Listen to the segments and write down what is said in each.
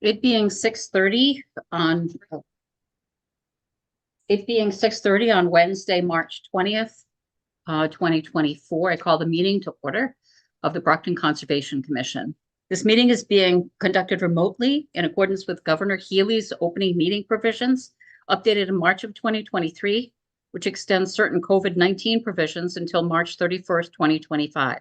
It being 6:30 on Wednesday, March 20th, 2024, I call the meeting to order of the Brockton Conservation Commission. This meeting is being conducted remotely in accordance with Governor Healy's opening meeting provisions, updated in March of 2023, which extends certain COVID-19 provisions until March 31st, 2025.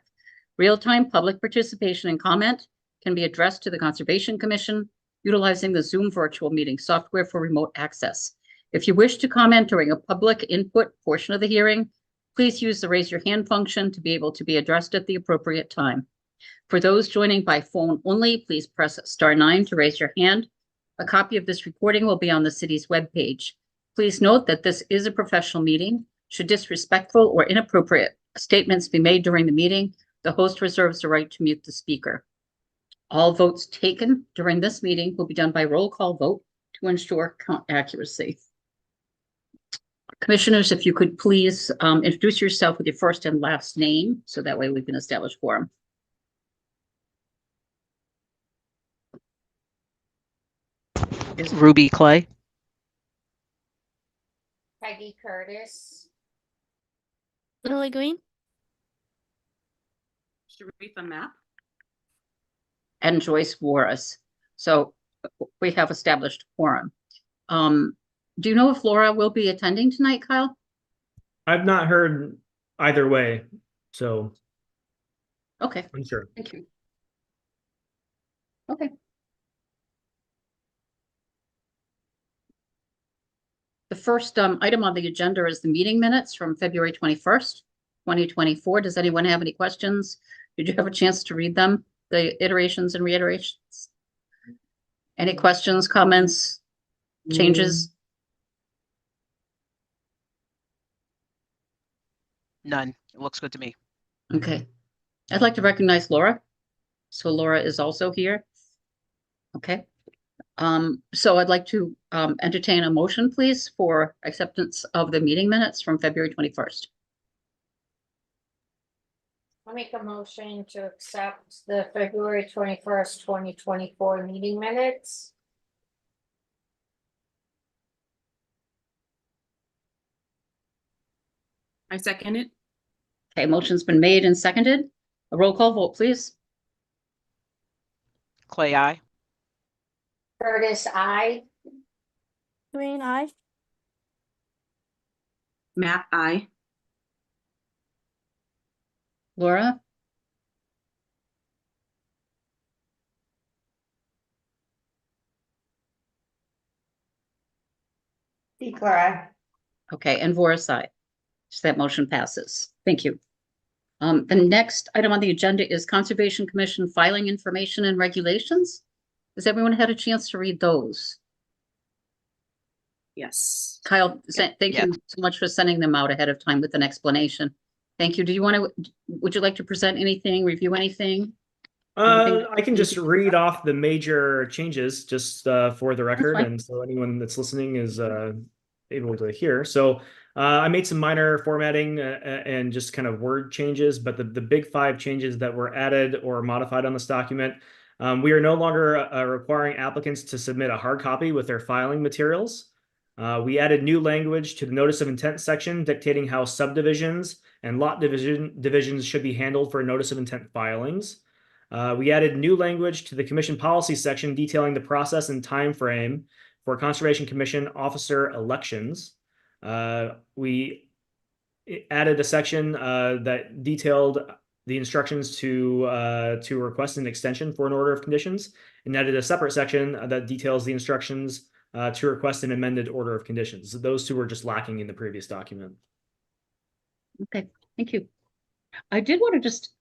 Real-time public participation and comment can be addressed to the Conservation Commission utilizing the Zoom virtual meeting software for remote access. If you wish to comment during a public input portion of the hearing, please use the raise your hand function to be able to be addressed at the appropriate time. For those joining by phone only, please press *9 to raise your hand. A copy of this recording will be on the city's webpage. Please note that this is a professional meeting. Should disrespectful or inappropriate statements be made during the meeting, the host reserves the right to mute the speaker. All votes taken during this meeting will be done by roll call vote to ensure count accuracy. Commissioners, if you could please introduce yourself with your first and last name, so that way we can establish quorum. Ruby Clay. Peggy Curtis. Lily Green. Sharifa Map. And Joyce Warris. So we have established quorum. Do you know if Laura will be attending tonight, Kyle? I've not heard either way, so. Okay. I'm sure. Thank you. Okay. The first item on the agenda is the meeting minutes from February 21st, 2024. Does anyone have any questions? Did you have a chance to read them, the iterations and reiterations? Any questions, comments, changes? None. It looks good to me. Okay. I'd like to recognize Laura. So Laura is also here. Okay. So I'd like to entertain a motion, please, for acceptance of the meeting minutes from February 21st. I'll make a motion to accept the February 21st, 2024 meeting minutes. I second it. Okay, motion's been made and seconded. A roll call vote, please. Clay, aye. Curtis, I. Green, aye. Map I. Laura? Declare. Okay, and Voris, aye. So that motion passes. Thank you. The next item on the agenda is Conservation Commission filing information and regulations. Has everyone had a chance to read those? Yes. Kyle, thank you so much for sending them out ahead of time with an explanation. Thank you. Do you want to, would you like to present anything, review anything? I can just read off the major changes just for the record, and so anyone that's listening is able to hear. So I made some minor formatting and just kind of word changes, but the big 5 changes that were added or modified on this document, we are no longer requiring applicants to submit a hard copy with their filing materials. We added new language to the notice of intent section dictating how subdivisions and lot divisions should be handled for notice of intent filings. We added new language to the commission policy section detailing the process and time frame for Conservation Commission officer elections. We added a section that detailed the instructions to request an extension for an order of conditions, and added a separate section that details the instructions to request an amended order of conditions. Those 2 were just lacking in the previous document. Okay, thank you. I did want to just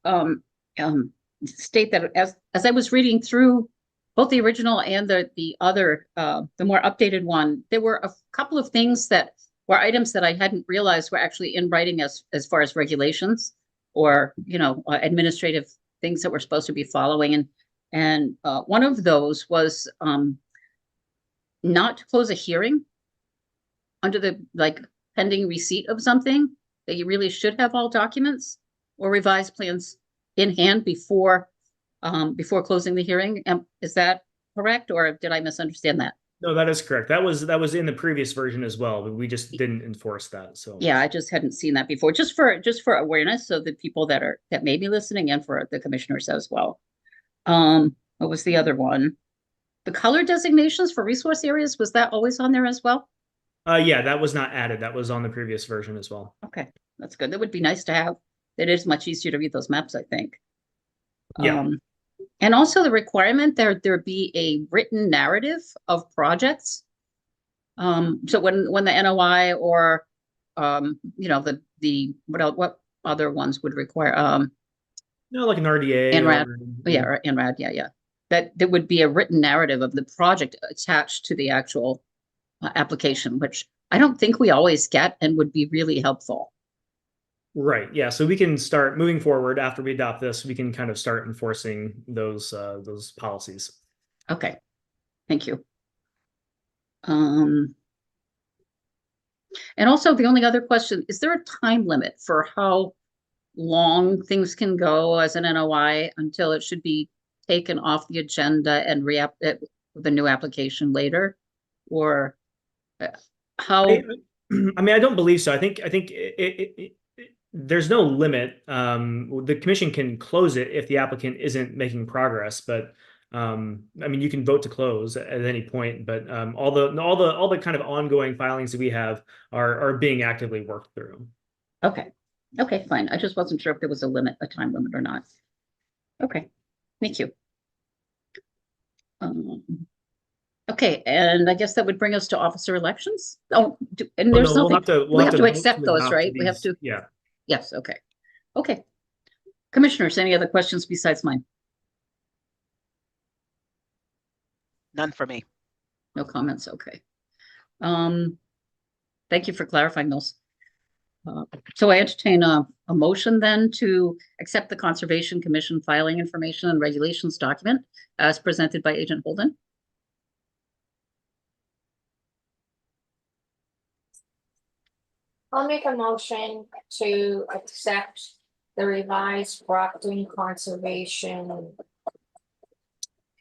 state that as I was reading through both the original and the other, the more updated one, there were a couple of things that were items that I hadn't realized were actually in writing as far as regulations or, you know, administrative things that we're supposed to be following. And one of those was not to close a hearing under the pending receipt of something, that you really should have all documents or revised plans in hand before closing the hearing. Is that correct, or did I misunderstand that? No, that is correct. That was in the previous version as well, but we just didn't enforce that. So Yeah, I just hadn't seen that before, just for awareness, so the people that may be listening and for the commissioners as well. What was the other one? The color designations for resource areas, was that always on there as well? yeah, that was not added. That was on the previous version as well. Okay, that's good. That would be nice to have. It is much easier to read those maps, I think. Yeah. And also the requirement there be a written narrative of projects. So when the NOI or you know, the what other ones would require No, like an RDA. NRAD. or- Yeah, or NRAD, yeah. That there would be a written narrative of the project attached to the actual application, which I don't think we always get and would be really helpful. Right. Yeah. So we can start moving forward after we adopt this. We can kind of start enforcing those policies. Okay, thank you. And also the only other question, is there a time limit for how long things can go as an NOI until it should be taken off the agenda and the new application later? Or how? I mean, I don't believe so. I think there's no limit. The commission can close it if the applicant isn't making progress, but I mean, you can vote to close at any point. But all the kind of ongoing filings that we have are being actively worked through. Okay, fine. I just wasn't sure if there was a time limit or not. Okay, thank you. Okay, and I guess that would bring us to officer elections. And there's No, nothing. we'll have to vote accept those, adopt right? We have these. to. Yeah. Yes, okay. Okay. Commissioners, any other questions besides mine? None for me. No comments, okay. Thank you for clarifying those. So I entertain a motion then to accept the Conservation Commission filing information and regulations document as presented by Agent Holden. I'll make a motion to accept the revised Brockton Conservation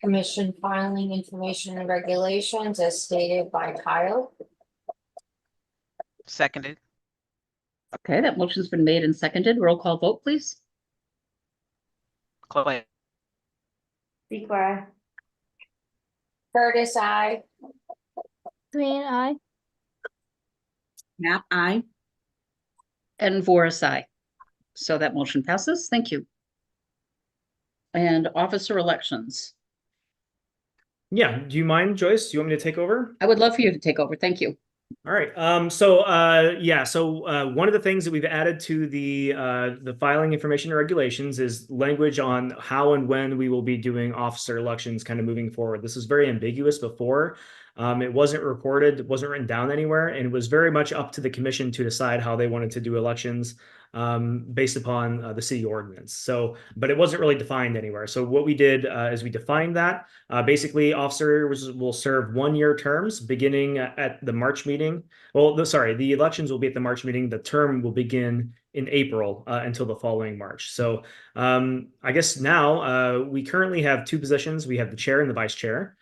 Commission filing information and regulations as stated by Kyle. Seconded. Okay, that motion's been made and seconded. Roll call vote, please. Chloe. Secra. Curtis, I. Green, I. Map I. And Voris, aye. So that motion passes. Thank you. And officer elections. Yeah. Do you mind, Joyce? Do you want me to take over? I would love for you to take over. Thank you. All right. So one of the things that we've added to the filing information and regulations is language on how and when we will be doing officer elections kind of moving forward. This was very ambiguous before. It wasn't recorded, it wasn't written down anywhere, and it was very much up to the commission to decide how they wanted to do elections based upon the city ordinance. So, but it wasn't really defined anywhere. So what we did is we defined that. Basically, officers will serve 1-year terms beginning at the March meeting. Well, the elections will be at the March meeting. The term will begin in April until the following March. So I guess now we currently have 2 positions. We have the chair and the vice chair.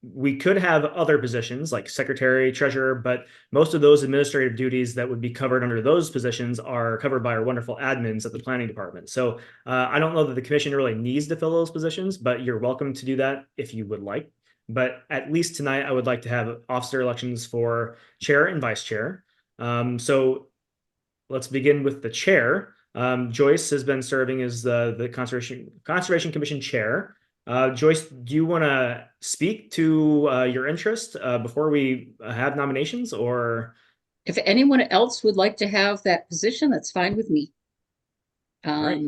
We could have other positions like secretary, treasurer, but most of those administrative duties that would be covered under those positions are covered by our wonderful admins at the planning department. So I don't know that the commission really needs to fill those positions, but you're welcome to do that if you would like. But at least tonight, I would like to have officer elections for chair and vice chair. So let's begin with the chair. Joyce has been serving as the Conservation Commission chair. Joyce, do you want to speak to your interest before we have nominations, or? If anyone else would like to have that position, that's fine with me. Right.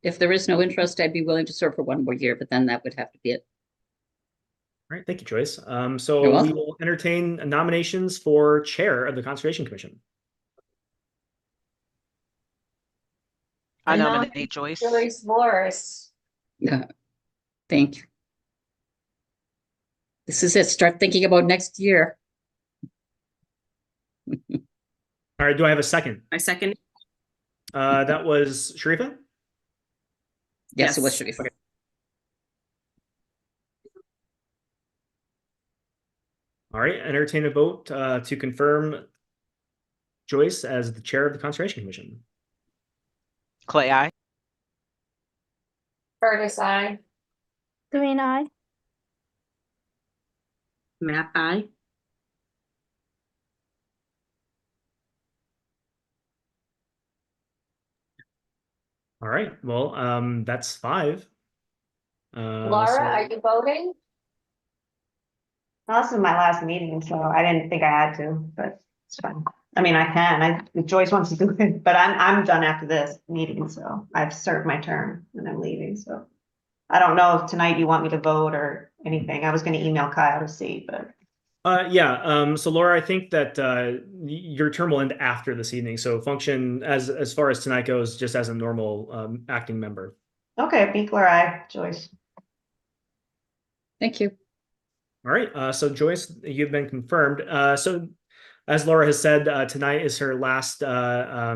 If there is no interest, I'd be willing to serve for 1 more year, but then that would have to be it. All right, thank you, Joyce. You're So we welcome. will entertain nominations for chair of the Conservation Commission. I I nominate Joyce. Joyce Voris. Thank you. This is it. Start thinking about next year. All right, do I have a second? I second it. That was Sharifa? Yes, it was Yes. Sharifa. All right, entertain a vote to confirm Joyce as the chair of the Conservation Commission. Clay, I. Curtis, I. Green eye. Map I. All right, well, that's 5. Laura, So- are you voting? Well, this is my last meeting, so I didn't think I had to, but it's fine. I mean, I can, if Joyce wants to do it, but I'm done after this meeting, so I've served my term and I'm leaving, so. I don't know if tonight you want me to vote or anything. I was gonna email Kyle to see, but. yeah, so Laura, I think that your term will end after this evening, so function as far as tonight goes, just as a normal acting member. Okay, Beekler, aye, Joyce. Thank you. All right, so Joyce, you've been confirmed. So as Laura has said, tonight is her last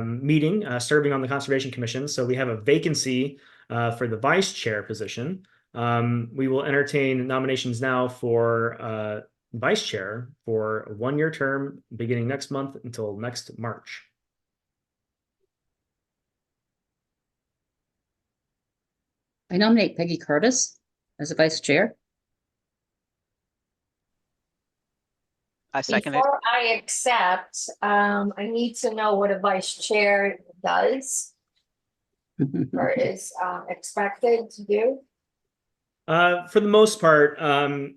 meeting serving on the Conservation Commission. So we have a vacancy for the vice chair position. We will entertain nominations now for vice chair for a 1-year term beginning next month until next March. I nominate Peggy Curtis as a vice chair. I second it. Before I accept, I need to know what a vice chair does or is expected to do. For the most part,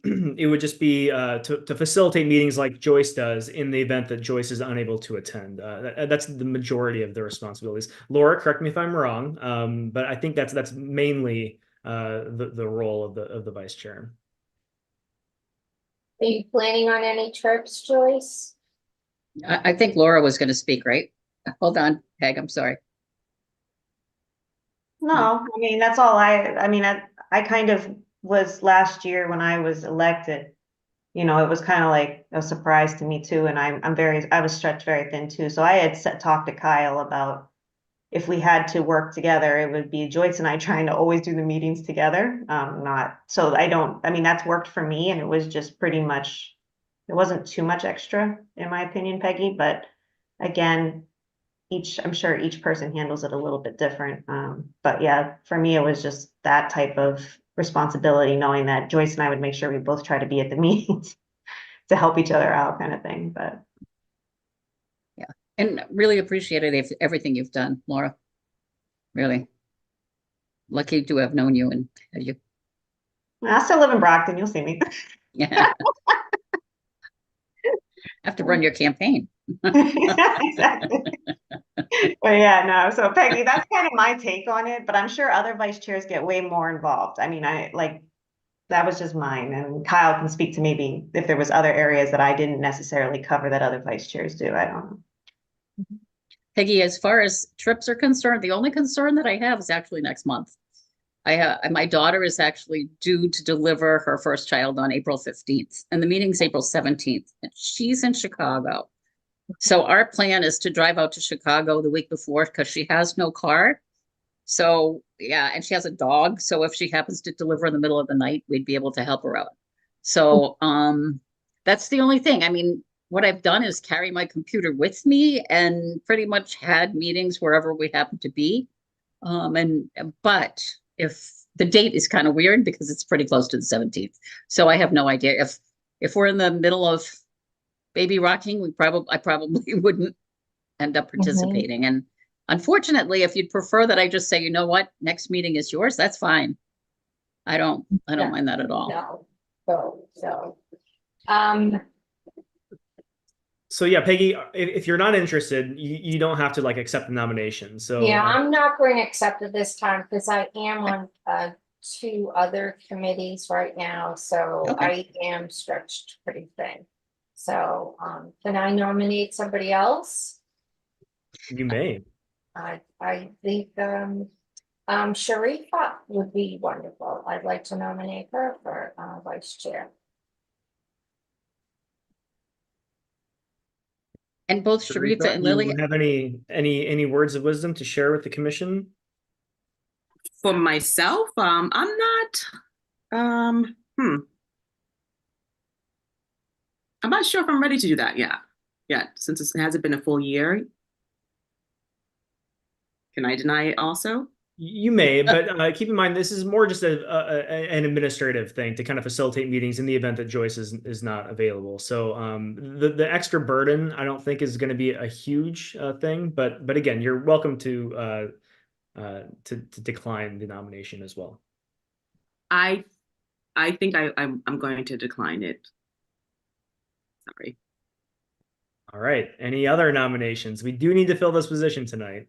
it would just be to facilitate meetings like Joyce does in the event that Joyce is unable to attend. That's the majority of the responsibilities. Laura, correct me if I'm wrong, but I think that's mainly the role of the vice chair. Are you planning on any trips, Joyce? I think Laura was going to speak, right? Hold on, Peg, I'm sorry. No, I mean, that's all I mean, I kind of was last year when I was elected. You know, it was kind of like a surprise to me too, and I was stretched very thin too. So I had talked to Kyle about if we had to work together, it would be Joyce and I trying to always do the meetings together. I mean, that's worked for me, and it was just pretty much, it wasn't too much extra, in my opinion, Peggy, but again, I'm sure each person handles it a little bit different. But yeah, for me, it was just that type of responsibility, knowing that Joyce and I would make sure we both try to be at the meetings to help each other out, kind of thing, but. And really appreciated everything you've done, Laura. Really. Lucky to have known you and have you. I still live in Brockton, you'll see me. Yeah. Have to run your campaign. Exactly. But yeah, no, so Peggy, that's kind of my take on it, but I'm sure other vice chairs get way more involved. I mean, that was just mine, and Kyle can speak to maybe if there was other areas that I didn't necessarily cover that other vice chairs do, I don't know. Peggy, as far as trips are concerned, the only concern that I have is actually next month. My daughter is actually due to deliver her first child on April 15th, and the meeting's April 17th, and she's in Chicago. So our plan is to drive out to Chicago the week before because she has no car. So yeah, and she has a dog. So if she happens to deliver in the middle of the night, we'd be able to help her out. So that's the only thing. I mean, what I've done is carry my computer with me and pretty much had meetings wherever we happen to be. But if the date is kind of weird because it's pretty close to the 17th. So I have no idea if we're in the middle of baby rocking, I probably wouldn't end up participating. And unfortunately, if you'd prefer that I just say, you know what, next meeting is yours, that's fine. I don't mind that at all. No, so. So yeah, Peggy, if you're not interested, you don't have to like accept the nomination. So Yeah, I'm not going to accept it this time because I am on 2 other committees right now, so Okay. I am stretched pretty thin. So, can I nominate somebody else? you may. I think Sharifa would be wonderful. I'd like to nominate her for vice chair. And both Sharifa and do you Lily, have any words of wisdom to share with the commission? For myself, I'm not not sure if I'm ready to do that yet. Yeah, since it hasn't been a full year. Can I deny it also? You may, but keep in mind this is more just an administrative thing to kind of facilitate meetings in the event that Joyce is not available. So the extra burden I don't think is going to be a huge thing, but again, you're welcome to decline the nomination as well. I think I'm going to decline it. Sorry. All right. Any other nominations? We do need to fill this position tonight.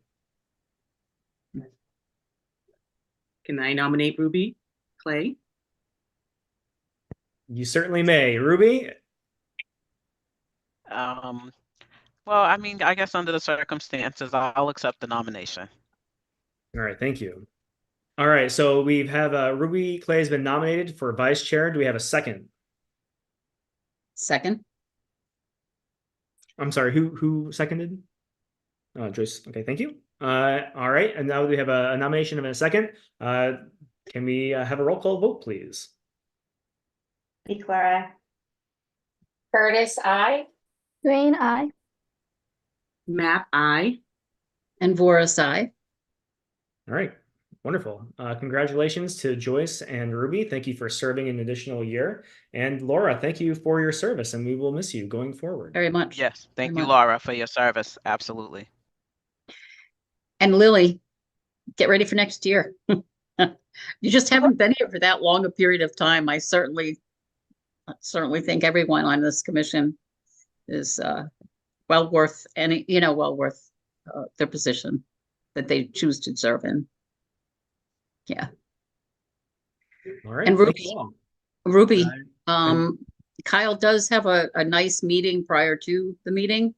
Can I nominate Ruby Clay? You certainly may. Ruby? Well, I mean, I guess under the circumstances, I'll accept the nomination. All right. Thank you. All right. So we have Ruby Clay has been nominated for vice chair. Do we have a second? Second, I'm sorry. Who seconded? Joyce. Okay. Thank you. All right. And now we have a nomination and a second. Can we have a roll call vote, please? Eclair, aye. Curtis, I. Green eye. Map I. and Vora's aye. All right. Wonderful. Congratulations to Joyce and Ruby. Thank you for serving an additional year. And Laura, thank you for your service, and we will miss you going forward. Very much. Yes, thank Very you, much. Laura, for your service. Absolutely. And Lily, get ready for next year. You just haven't been here for that long a period of time. I certainly think everyone on this commission is well worth their position that they choose to serve in. Yeah. All right. And Thank Ruby, you all. Ruby, and- Kyle does have a nice meeting prior to the meeting.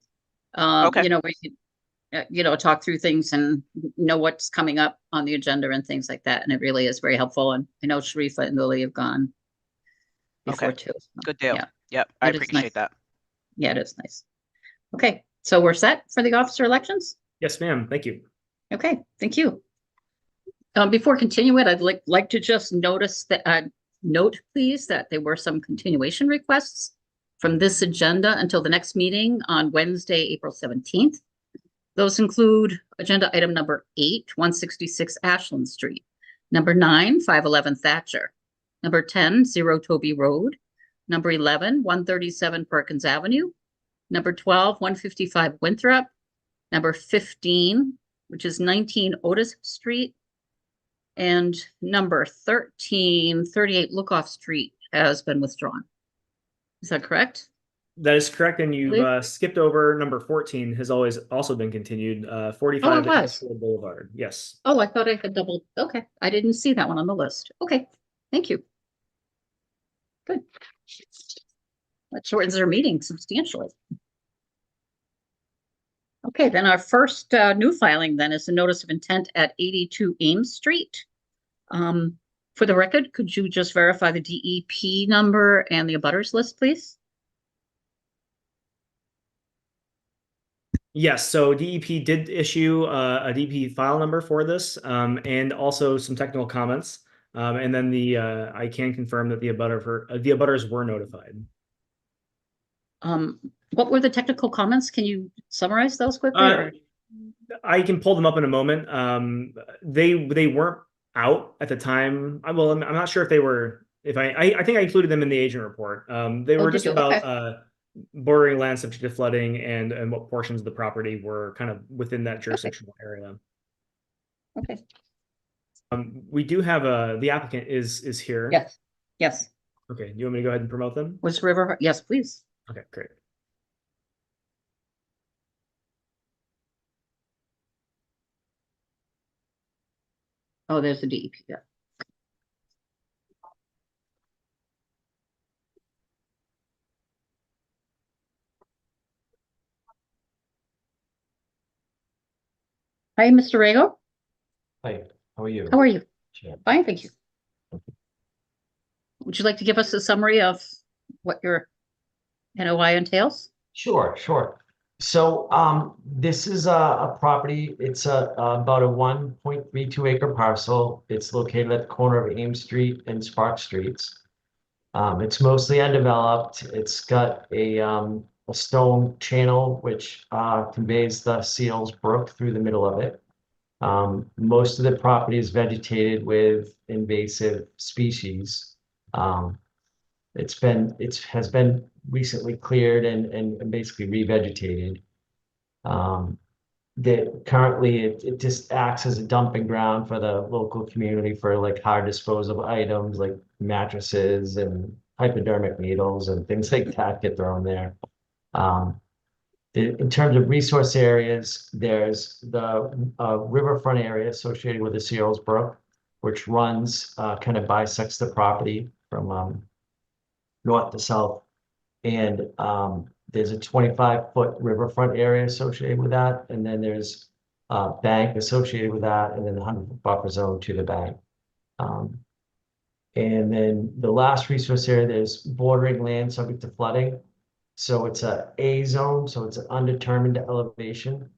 Okay. You know, where you can, talk through things and know what's coming up on the agenda and things like that. And it really is very helpful. And I know Sharifa and Lily have gone before Okay. too. so, Good deal. Yeah, Yep, I It is nice. appreciate that. yeah, it is nice. Okay, so we're set for the officer elections? Yes, ma'am. Thank you. Okay, thank you. Before continuing, I'd like to just note, please, that there were some continuation requests from this agenda until the next meeting on Wednesday, April 17th. Those include agenda item number 8, 166 Ashland Street, number 9, 511 Thatcher, number 10, 0 Toby Road, number 11, 137 Perkins Avenue, number 12, 155 Winthrop, number 15, which is 19 Otis Street, and number 13, 38 Lookoff Street has been withdrawn. Is that correct? That is correct. And Really? you've skipped over number 14 has always also been continued. 45 was. Ashfield Boulevard. Yes. Oh, I thought I had doubled. Okay, I didn't see that one on the list. Okay, thank you. Good. That shortens our meeting substantially. Okay, then our first new filing then is the notice of intent at 82 Ames Street. For the record, could you just verify the DEP number and the abutters list, please? Yes. So DEP did issue a DEP file number for this, and also some technical comments. And then I can confirm that the abutters were notified. What were the technical comments? Can you summarize those quickly? or- I can pull them up in a moment. They weren't out at the time. Well, I'm not sure if they were. I think I included them in the agent report. They were did just you? about Okay. bordering land subject to flooding and what portions of the property were kind of within that jurisdictional area. Okay, We do have the applicant is here. yes, yes. Okay. Do you want me to go ahead and promote them? Was River, yes, please. Okay, great. Oh, there's the DEP, yeah. Hi, Mr. Rego. Hi, how are you? How are you? Sure. Fine, thank you. Would you like to give us a summary of what your NOI entails? Sure, sure. So this is a property. It's about a 1.32 acre parcel. It's located at the corner of Ames Street and Spark Streets. It's mostly undeveloped. It's got a stone channel which conveys the Seals Brook through the middle of it. Most of the property is vegetated with invasive species. It has been recently cleared and basically revegetated. That currently it just acts as a dumping ground for the local community for like hard disposable items like mattresses and hypodermic needles and things like that get thrown there. Um, in terms of resource areas, there's the riverfront area associated with the Seals Brook, which runs kind of bisects the property from north to south. And there's a 25-foot riverfront area associated with that. And then there's a bank associated with that, and then the 100-foot buffer zone to the bank. And then the last resource area, there's bordering land subject to flooding. So it's a zone, so it's an undetermined elevation.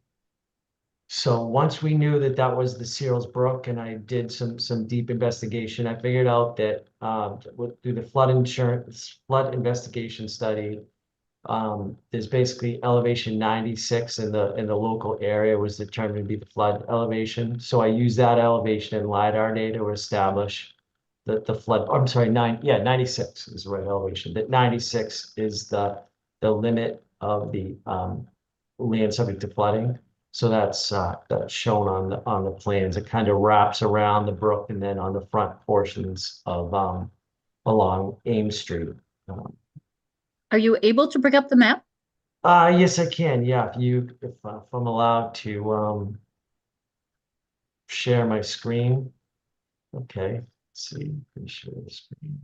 So once we knew that that was the Seals Brook, and I did some deep investigation, I figured out that through the flood investigation study, there's basically elevation 96 in the local area was determined to be the flood elevation. So I used that elevation in LiDAR data to establish that the flood, I'm sorry, 96 is the right elevation. That 96 is the limit of the land subject to flooding. So that's shown on the plans. It kind of wraps around the brook and then on the front portions of along Ames Street. Are you able to bring up the map? Yes, I can. Yeah, if I'm allowed to share my screen. Okay, let's see. Let me share the screen.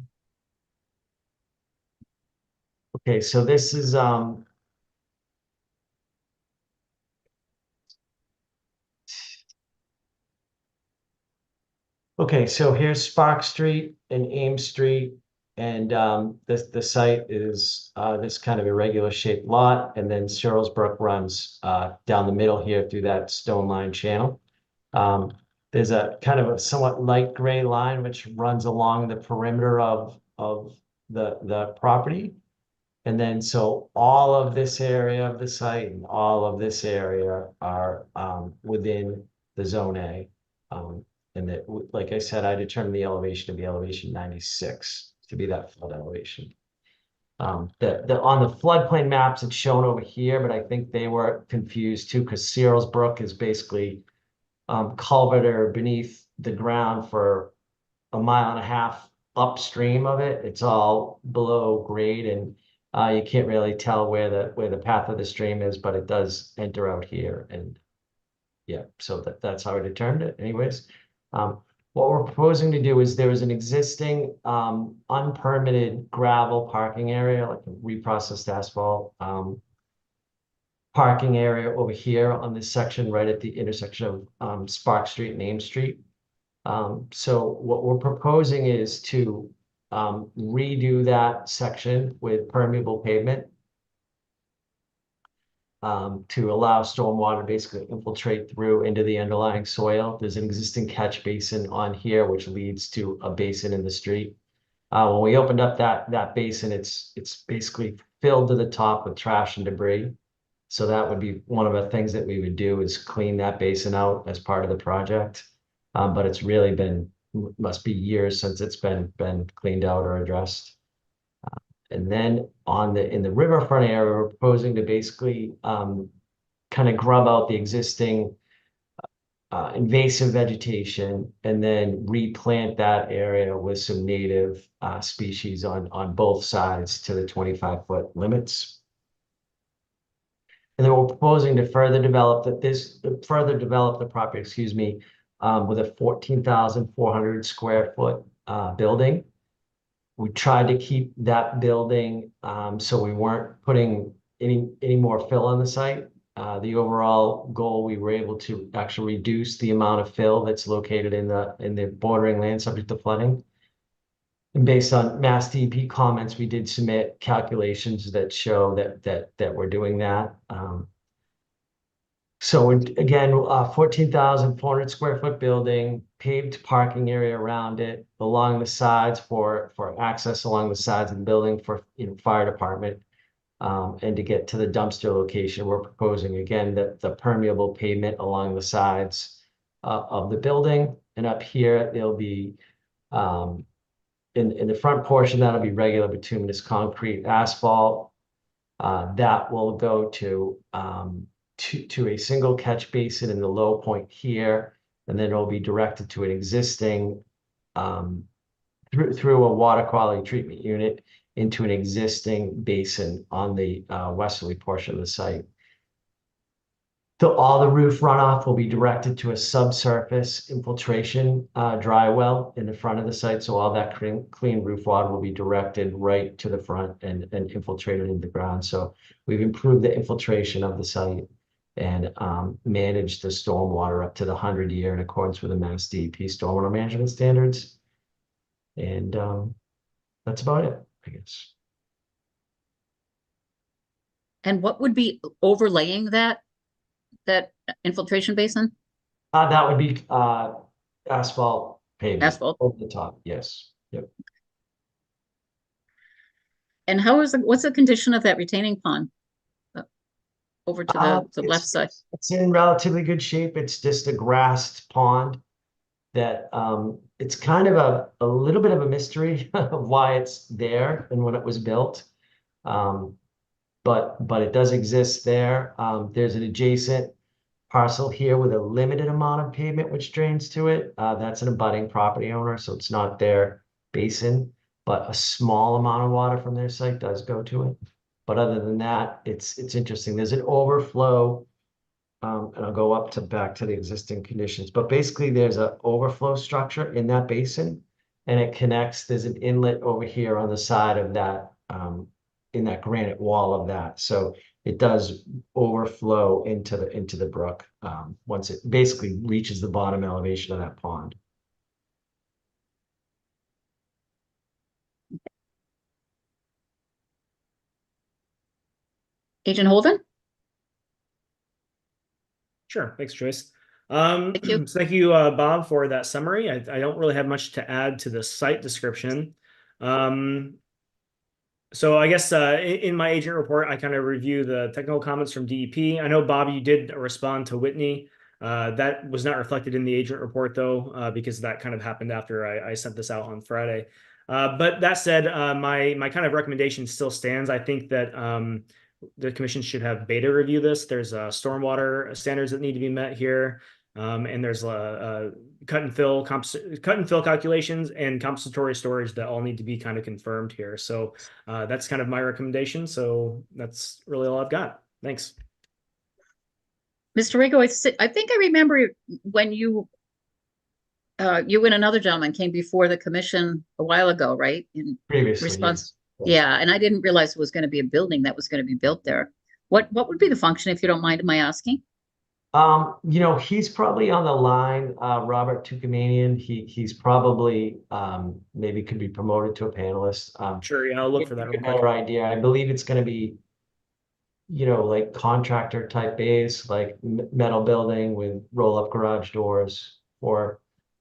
Okay, so this is okay, so here's Spark Street and Ames Street, and the site is this kind of irregular shaped lot, and then Seals Brook runs down the middle here through that stone line channel. There's a kind of a somewhat light gray line which runs along the perimeter of the property. And then so all of this area of the site and all of this area are within the zone A. And that, like I said, I determined the elevation to be elevation 96 to be that flood elevation. On the floodplain maps, it's shown over here, but I think they were confused too, because Seals Brook is basically culvert or beneath the ground for a mile and a half upstream of it. It's all below grade, and you can't really tell where the path of the stream is, but it does enter out here. And yeah, so that's how I determined it. Anyways, what we're proposing to do is there is an existing unpermitted gravel parking area, like a reprocessed asphalt parking area over here on this section right at the intersection of Spark Street and Ames Street. So what we're proposing is to redo that section with permeable pavement to allow stormwater basically infiltrate through into the underlying soil. There's an existing catch basin on here, which leads to a basin in the street. When we opened up that basin, it's basically filled to the top with trash and debris. So that would be one of the things that we would do is clean that basin out as part of the project. But it's really must be years since it's been cleaned out or addressed. And then in the riverfront area, we're proposing to basically kind of grub out the existing invasive vegetation and then replant that area with some native species on both sides to the 25-foot limits. And then we're proposing to further develop the property, excuse me, with a 14,400 square foot building. We tried to keep that building so we weren't putting any more fill on the site. The overall goal, we were able to actually reduce the amount of fill that's located in the bordering land subject to flooding. And based on Mass DEP comments, we did submit calculations that show that we're doing that. So again, 14,400 square foot building, paved parking area around it, along the sides for access along the sides of the building for, fire department. And to get to the dumpster location, we're proposing again that the permeable pavement along the sides of the building. And up here, there'll be in the front portion, that'll be regular bituminous concrete asphalt. That will go to a single catch basin in the low point here, and then it'll be directed to an existing through a water quality treatment unit into an existing basin on the westerly portion of the site. All the roof runoff will be directed to a subsurface infiltration dry well in the front of the site. So all that clean roof water will be directed right to the front and infiltrated into the ground. So we've improved the infiltration of the site and managed the stormwater up to the 100-year in accordance with the Mass DEP stormwater management standards. And that's about it, I guess. And what would be overlaying that infiltration basin? That would be asphalt pavement. Asphalt. Over the top, yes. Yep. And what's the condition of that retaining pond? Over to the left side. It's in relatively good shape. It's just a grassed pond that it's kind of a little bit of a mystery of why it's there and when it was built. But it does exist there. There's an adjacent parcel here with a limited amount of pavement which drains to it. That's an abutting property owner, so it's not their basin, but a small amount of water from their site does go to it. But other than that, it's interesting. There's an overflow, and I'll go back to the existing conditions. But basically, there's an overflow structure in that basin, and it connects. There's an inlet over here on the side of that, in that granite wall of that. So it does overflow into the brook once it basically reaches the bottom elevation of that pond. Agent Holden? Sure, thanks, Joyce. Thank you. So thank you, Bob, for that summary. I don't really have much to add to the site description. So I guess in my agent report, I kind of review the technical comments from DEP. I know, Bob, you did respond to Whitney. That was not reflected in the agent report, though, because that kind of happened after I sent this out on Friday. But that said, my kind of recommendation still stands. I think that the commission should have beta review this. There's stormwater standards that need to be met here. And there's cut and fill calculations and compensatory storage that all need to be kind of confirmed here. So that's kind of my recommendation. So that's really all I've got. Thanks. Mr. Rigo, I think I remember when you and another gentleman came before the commission a while ago, right? In Previously, response. yes. Yeah, and I didn't realize it was going to be a building that was going to be built there. What would be the function, if you don't mind my asking? He's probably on the line, Robert Tukamanian. He's probably maybe could be promoted to a panelist. Sure, yeah, I'll look for that real A quick. better idea. I believe it's going to be, like contractor type base, like metal building with roll-up garage doors or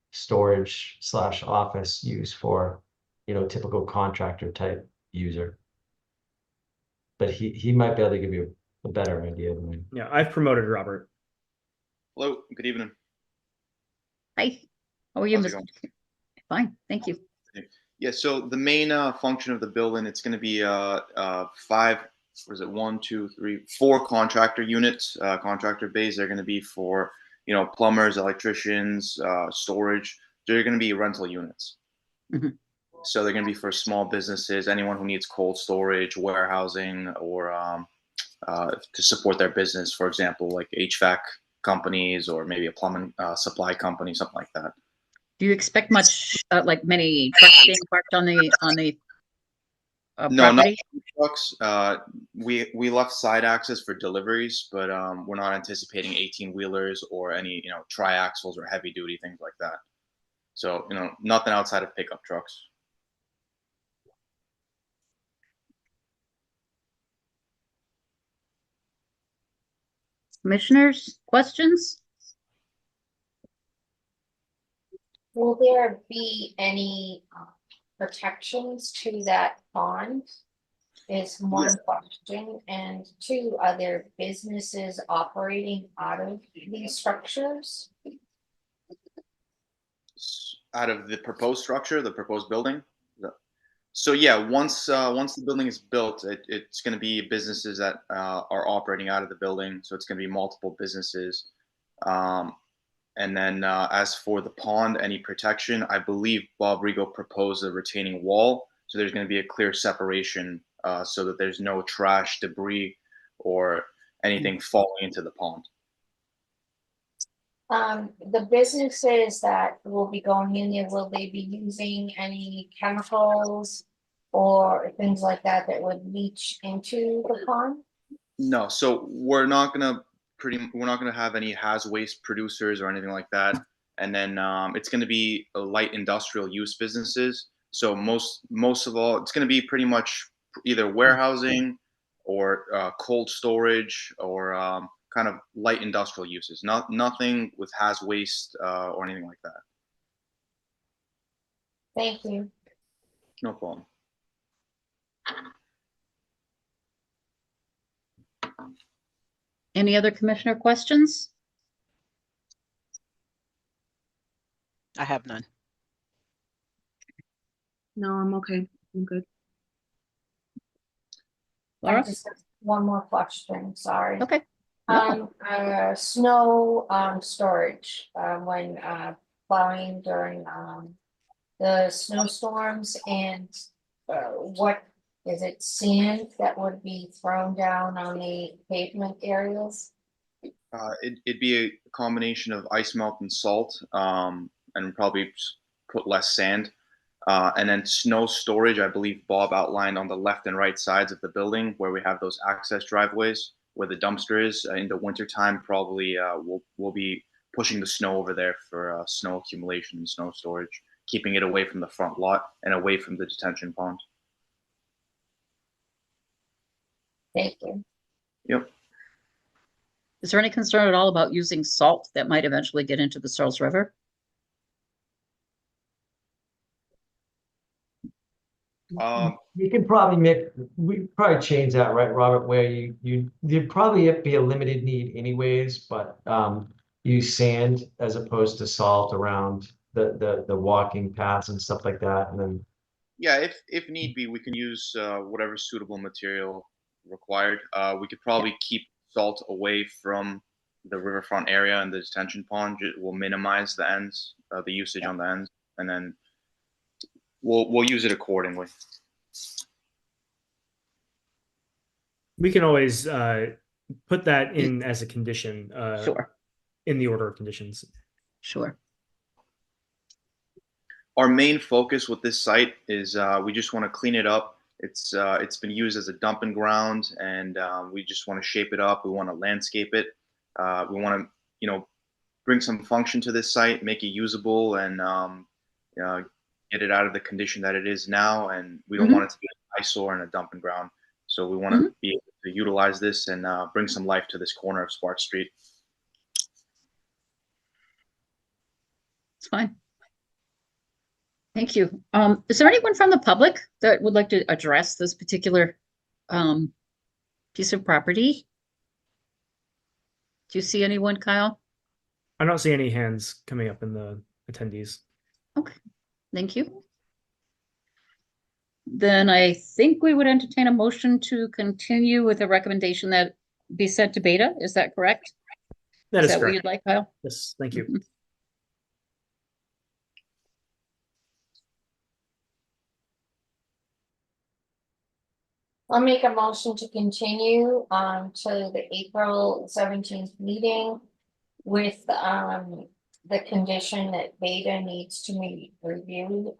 storage / office use for, typical contractor type user. But he might be able to give you a better idea than me. Yeah, I've promoted Robert. Hello, good evening. Hi, how are you, How's it Mr. going? Fine, thank you. Yeah, so the main function of the building, it's going to be four contractor units, contractor bays. They're going to be for, plumbers, electricians, storage. They're going to be rental units. Mhm. So they're going to be for small businesses, anyone who needs cold storage, warehousing, or to support their business, for example, like HVAC companies or maybe a plumbing supply company, something like that. Do you expect much, like many trucks being parked on the No, not property? trucks. We left side access for deliveries, but we're not anticipating 18-wheelers or any triaxles or heavy duty things like that. So nothing outside of pickup trucks. Commissioners, questions? Will there be any protections to that pond? Is one question, and two, are there businesses operating out of these structures? Out of the proposed structure, the proposed building. So yeah, once the building is built, it's going to be businesses that are operating out of the building. So it's going to be multiple businesses. And then as for the pond, any protection, I believe Bob Rigo proposed a retaining wall. So there's going to be a clear separation so that there's no trash, debris, or anything falling into the pond. The businesses that will be going in there, will they be using any chemicals or things like that that would leach into the pond? No, so we're not gonna have any haz waste producers or anything like that. And then it's gonna be a light industrial use businesses. So most of all, it's gonna be pretty much either warehousing or cold storage or kind of light industrial uses. Nothing with haz waste or anything like that. Thank you. No problem. Any other commissioner questions? I have none. No, I'm okay. I'm good. I Laura? just have one more question, sorry. Okay. Snow, storage, when, plowing during, the snowstorms and, what, is it sand that would be thrown down on the pavement areas? It'd be a combination of ice melt and salt, and probably put less sand. And then snow storage, I believe Bob outlined on the left and right sides of the building where we have those access driveways where the dumpster is. In the wintertime, probably we'll be pushing the snow over there for snow accumulation and snow storage, keeping it away from the front lot and away from the detention pond. Thank you. Yep. Is there any concern at all about using salt that might eventually get into the Searles River? You can probably we probably change that, right, Robert, where you'd probably be a limited need anyways, but use sand as opposed to salt around the walking paths and stuff like that. And then Yeah, if need be, we can use whatever suitable material required. We could probably keep salt away from the riverfront area and the detention pond. We'll minimize the ends, the usage on the ends, and then we'll use it accordingly. We can always put that in as a condition Sure, in the order of conditions. sure. Our main focus with this site is we just want to clean it up. It's been used as a dumping ground, and we just want to shape it up. We want to landscape it. We want to, bring some function to this site, make it usable, and get it out of the condition that it is now. And we don't want it to be an eyesore and a dumping ground. So we want to be able to utilize this and bring some life to this corner of Spark Street. It's fine. Thank you. Is there anyone from the public that would like to address this particular piece of property? Do you see anyone, Kyle? I don't see any hands coming up in the attendees. Okay, thank you. Then I think we would entertain a motion to continue with a recommendation that be sent to Beta. Is that correct? That is what correct. you'd like, Kyle? Yes, thank you. Mhm. I'll make a motion to continue to the April 17th meeting with the condition that Beta needs to review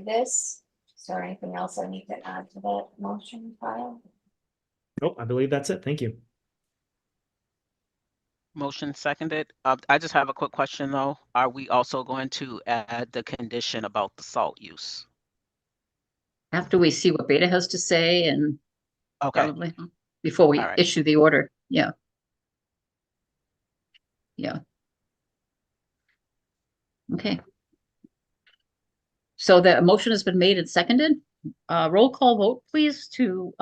this. Is there anything else I need to add to that motion, Kyle? Nope, I believe that's it. Thank you. Motion seconded. I just have a quick question though. Are we also going to add the condition about the salt use? After we see what Beta has to say and Okay, probably before we All right. issue the order. Yeah. Yeah. Okay. So the motion has been made and seconded. Roll call vote, please, to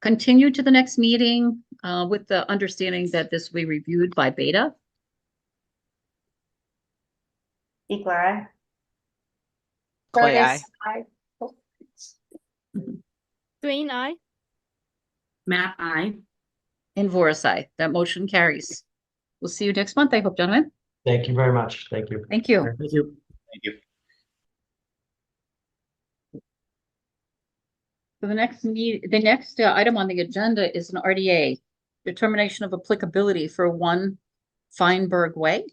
continue to the next meeting with the understanding that this will be reviewed by Beta. Equal, aye. Clay, Curtis, aye. Green eye. Matt, I. And Voris, aye. That motion carries. We'll see you next month, I hope, gentlemen. Thank you very much. Thank you. Thank you. Thank you. Thank you. So the next item on the agenda is an RDA, determination of applicability for 1 Feinberg Way.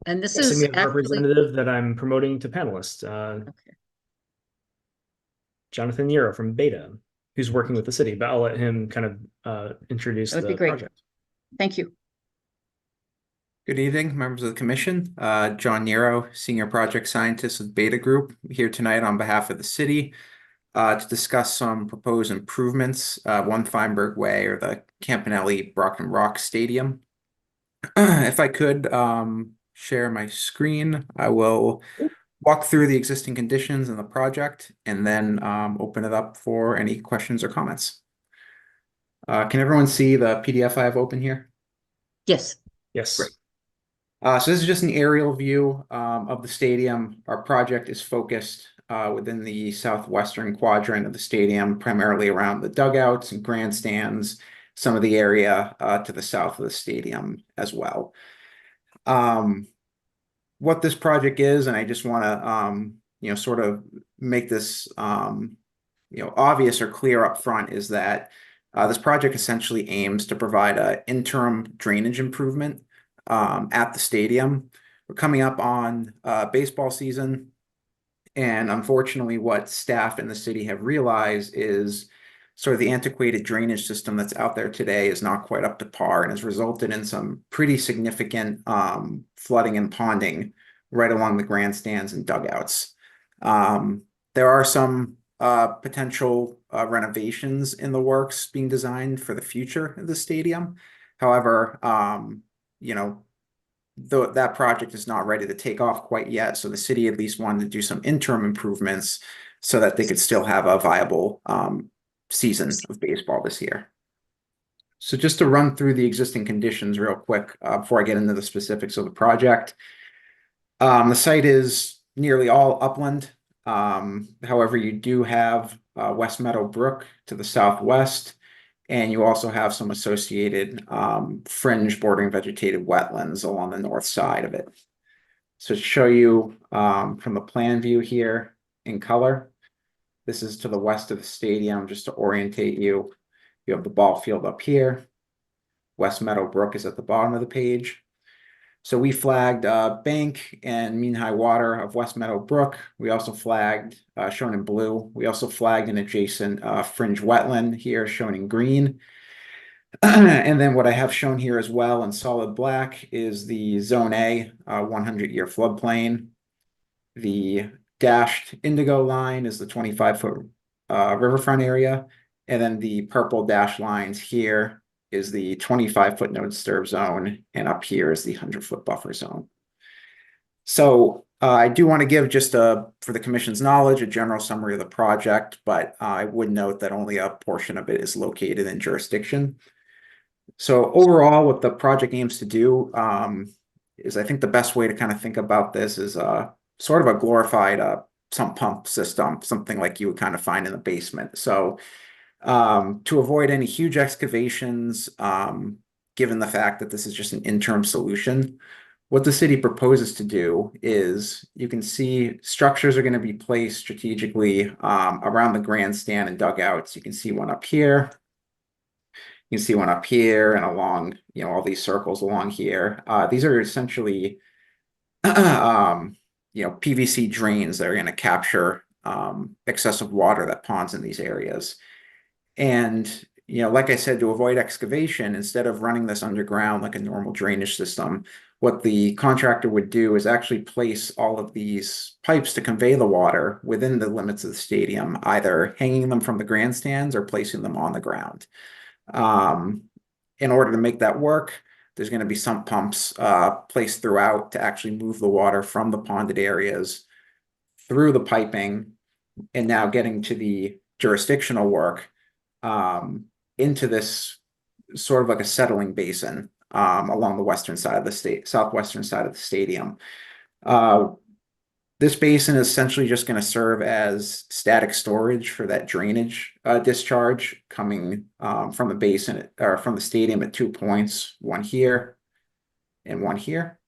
And this Yes, and is we have a actually, representative that I'm promoting to panelist, okay. Jonathan Nero from Beta, who's working with the city, but I'll let him kind of introduce That would be the great. project. Thank you. Good evening, members of the commission. John Nero, Senior Project Scientist with Beta Group, here tonight on behalf of the city to discuss some proposed improvements, 1 Feinberg Way or the Campanelli Brockton Rock Stadium. If I could share my screen, I will walk through the existing conditions in the project and then open it up for any questions or comments. Can everyone see the PDF I have open here? Yes. Yes. Great. So this is just an aerial view of the stadium. Our project is focused within the southwestern quadrant of the stadium, primarily around the dugouts and grandstands, some of the area to the south of the stadium as well. What this project is, and I just want to sort of make this obvious or clear up front, is that this project essentially aims to provide an interim drainage improvement at the stadium. We're coming up on baseball season, and unfortunately what staff in the city have realized is sort of the antiquated drainage system that's out there today is not quite up to par and has resulted in some pretty significant flooding and ponding right along the grandstands and dugouts. There are some potential renovations in the works being designed for the future of the stadium. However, that project is not ready to take off quite yet. So the city at least wanted to do some interim improvements so that they could still have a viable season of baseball this year. So just to run through the existing conditions real quick before I get into the specifics of the project. The site is nearly all upland. However, you do have West Meadow Brook to the southwest, and you also have some associated fringe bordering vegetated wetlands along the north side of it. So to show you from the plan view here in color, this is to the west of the stadium, just to orientate you. You have the ball field up here. West Meadow Brook is at the bottom of the page. So we flagged bank and mean high water of West Meadow Brook. We also flagged, shown in blue, we also flagged an adjacent fringe wetland here shown in green. And then what I have shown here as well in solid black is the Zone A 100-year floodplain. The dashed indigo line is the 25-foot riverfront area. And then the purple dashed lines here is the 25-foot no disturb zone, and up here is the 100-foot buffer zone. So I do want to give just for the commission's knowledge, a general summary of the project, but I would note that only a portion of it is located in jurisdiction. So overall, what the project aims to do is, I think the best way to kind of think about this is sort of a glorified sump pump system, something like you would kind of find in the basement. So to avoid any huge excavations, given the fact that this is just an interim solution, what the city proposes to do is, you can see structures are going to be placed strategically around the grandstand and dugouts. You can see one up here. You can see one up here and along, all these circles along here. These are essentially, PVC drains that are going to capture excessive water that ponds in these areas. And, like I said, to avoid excavation, instead of running this underground like a normal drainage system, what the contractor would do is actually place all of these pipes to convey the water within the limits of the stadium, either hanging them from the grandstands or placing them on the ground. in order to make that work, there's going to be sump pumps placed throughout to actually move the water from the ponded areas through the piping, and now getting to the jurisdictional work into this sort of like a settling basin along the western side of the state, southwestern side of the stadium. This basin is essentially just going to serve as static storage for that drainage discharge coming from the basin or from the stadium at 2 points, one here and one here.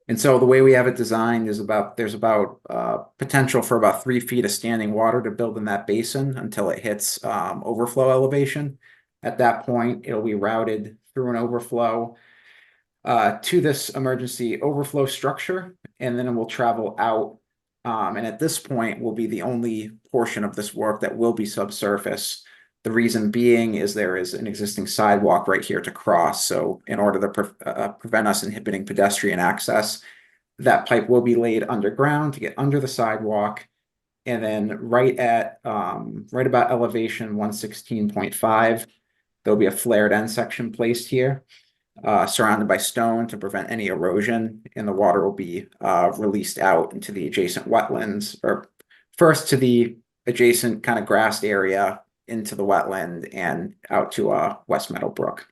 And so the way we have it designed is there's about potential for about 3 feet of standing water to build in that basin until it hits overflow elevation. At that point, it'll be routed through an overflow to this emergency overflow structure, and then it will travel out. And at this point will be the only portion of this work that will be subsurface. The reason being is there is an existing sidewalk right here to cross. So in order to prevent us inhibiting pedestrian access, that pipe will be laid underground to get under the sidewalk. And then right about elevation 116.5, there'll be a flared end section placed here, surrounded by stone to prevent any erosion, and the water will be released out into the adjacent wetlands, or first to the adjacent kind of grassed area, into the wetland, and out to West Meadowbrook.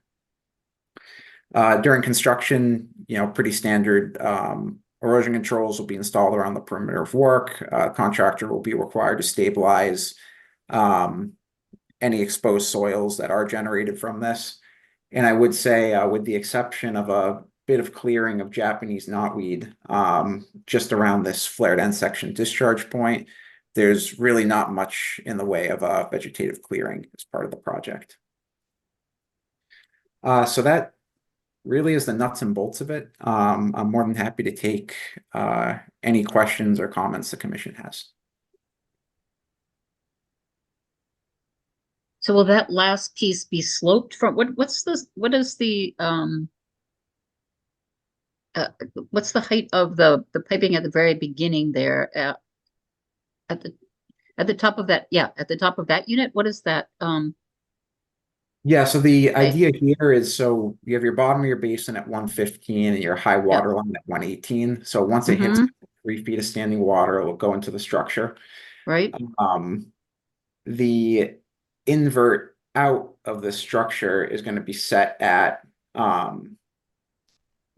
During construction, pretty standard erosion controls will be installed around the perimeter of work. Contractor will be required to stabilize any exposed soils that are generated from this. And I would say, with the exception of a bit of clearing of Japanese knotweed just around this flared end section discharge point, there's really not much in the way of vegetative clearing as part of the project. So that really is the nuts and bolts of it. I'm more than happy to take any questions or comments the commission has. So will that last piece be sloped from what's the height of the piping at the very beginning there at the top of that, at the top of that unit? What is that? Yeah, so the idea here is, so you have your bottom of your basin at 115 and your high water line at 118. So once it hits 3 feet of standing water, it will go into the structure. Right. The invert out of the structure is going to be set at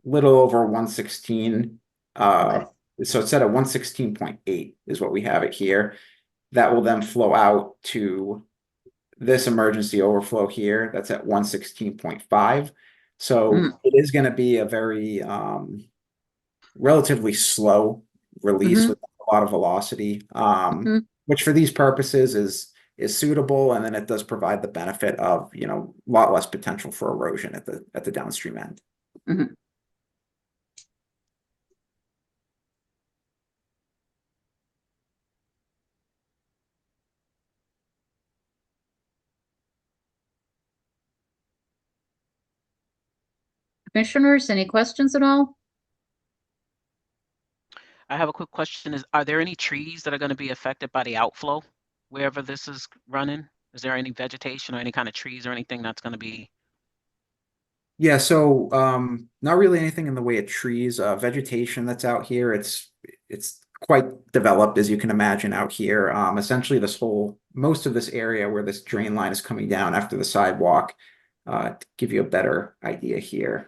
little over 116. So it's set at 116.8 is what we have it here. That will then flow out to this emergency overflow here. That's at 116.5. So it is going to be a very relatively slow release with a lot of velocity, which for these purposes is suitable, and then it does provide the benefit of a lot less potential for erosion at the downstream end. Commissioners, any questions at all? I have a quick question. Are there any trees that are going to be affected by the outflow wherever this is running? Is there any vegetation or any kind of trees or anything that's going to be? Yeah, so not really anything in the way of trees. Vegetation that's out here, it's quite developed, as you can imagine, out here. Essentially most of this area where this drain line is coming down after the sidewalk, to give you a better idea here.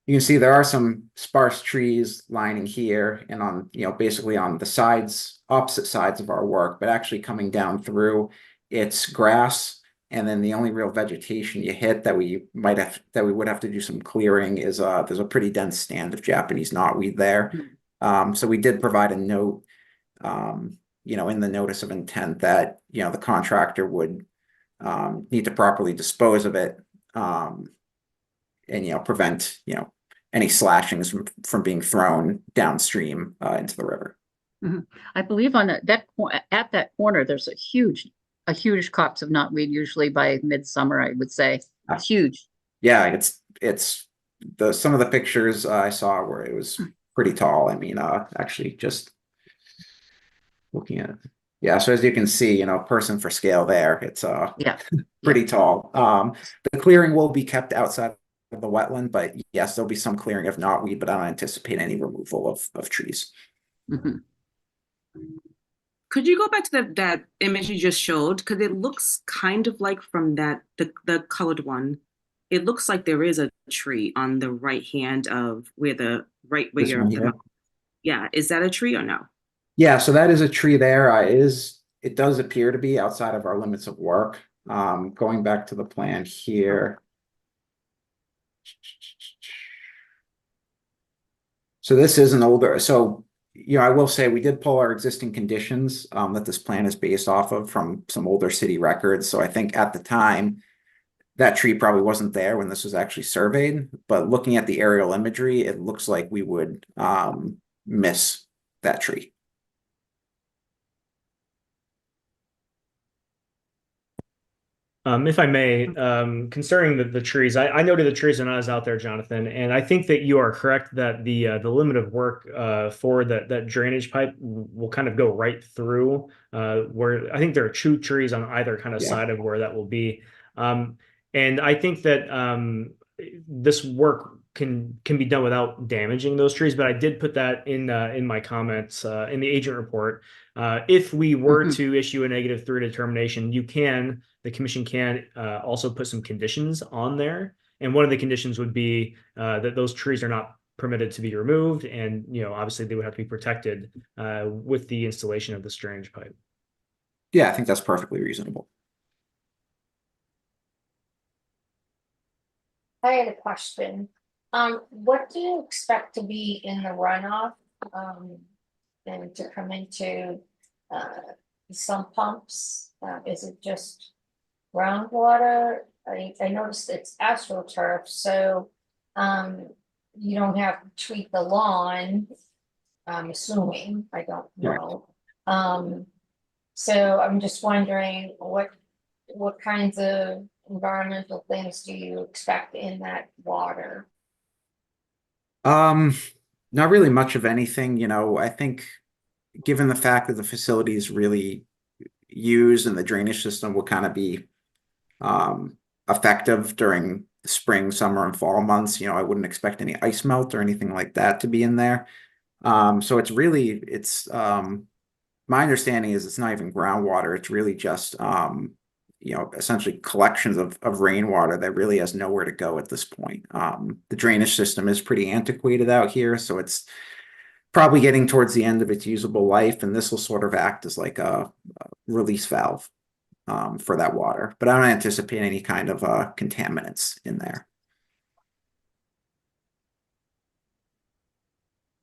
You can see there are some sparse trees lining here and on, basically on the sides, opposite sides of our work, but actually coming down through, it's grass. And then the only real vegetation you hit that we would have to do some clearing is there's a pretty dense stand of Japanese knotweed there. So we did provide a note, in the notice of intent that, the contractor would need to properly dispose of it, and, prevent, any slashings from being thrown downstream into the river. I believe on at that corner, there's a huge copse of knotweed, usually by midsummer, I would say. It's huge. Yeah, it's some of the pictures I saw where it was pretty tall. I mean, actually just looking at it. Yeah, so as you can see, person for scale there, it's Yeah, pretty tall. The clearing will be kept outside of the wetland, but yes, there'll be some clearing if not weed, but I don't anticipate any removal of trees. mhm. Could you go back to that image you just showed? Because it looks kind of like from the colored one. It looks like there is a tree on the right hand of where where This one the here. yeah, is that a tree or no? Yeah, so that is a tree there. It does appear to be outside of our limits of work. Going back to the plan here. So this is an older, so, I will say we did pull our existing conditions that this plan is based off of from some older city records. So I think at the time, that tree probably wasn't there when this was actually surveyed, but looking at the aerial imagery, it looks like we would miss that tree. If I may, concerning the trees, I noted the trees when I was out there, Jonathan, and I think that you are correct that the limit of work for that drainage pipe will kind of go right through where I think there are two trees on either kind of Yeah. side of where that will be, and I think that this work can be done without damaging those trees. But I did put that in my comments in the agent report. If we were Mhm. to issue a -3 determination, the commission can also put some conditions on there. And one of the conditions would be that those trees are not permitted to be removed. And, obviously they would have to be protected with the installation of this drainage pipe. Yeah, I think that's perfectly reasonable. I had a question. What do you expect to be in the runoff? And to come into, some pumps? Is it just groundwater? I noticed it's astroturf, so, you don't have to treat the lawn. I'm assuming, I don't Right. know. So I'm just wondering what kinds of environmental things do you expect in that water? Not really much of anything, I think given the fact that the facility is really used and the drainage system will kind of be effective during the spring, summer, and fall months, I wouldn't expect any ice melt or anything like that to be in there. So it's my understanding is it's not even groundwater, it's really just essentially collections of rainwater that really has nowhere to go at this point. The drainage system is pretty antiquated out here, so it's probably getting towards the end of its usable life, and this will sort of act as like a release valve for that water. But I don't anticipate any kind of contaminants in there.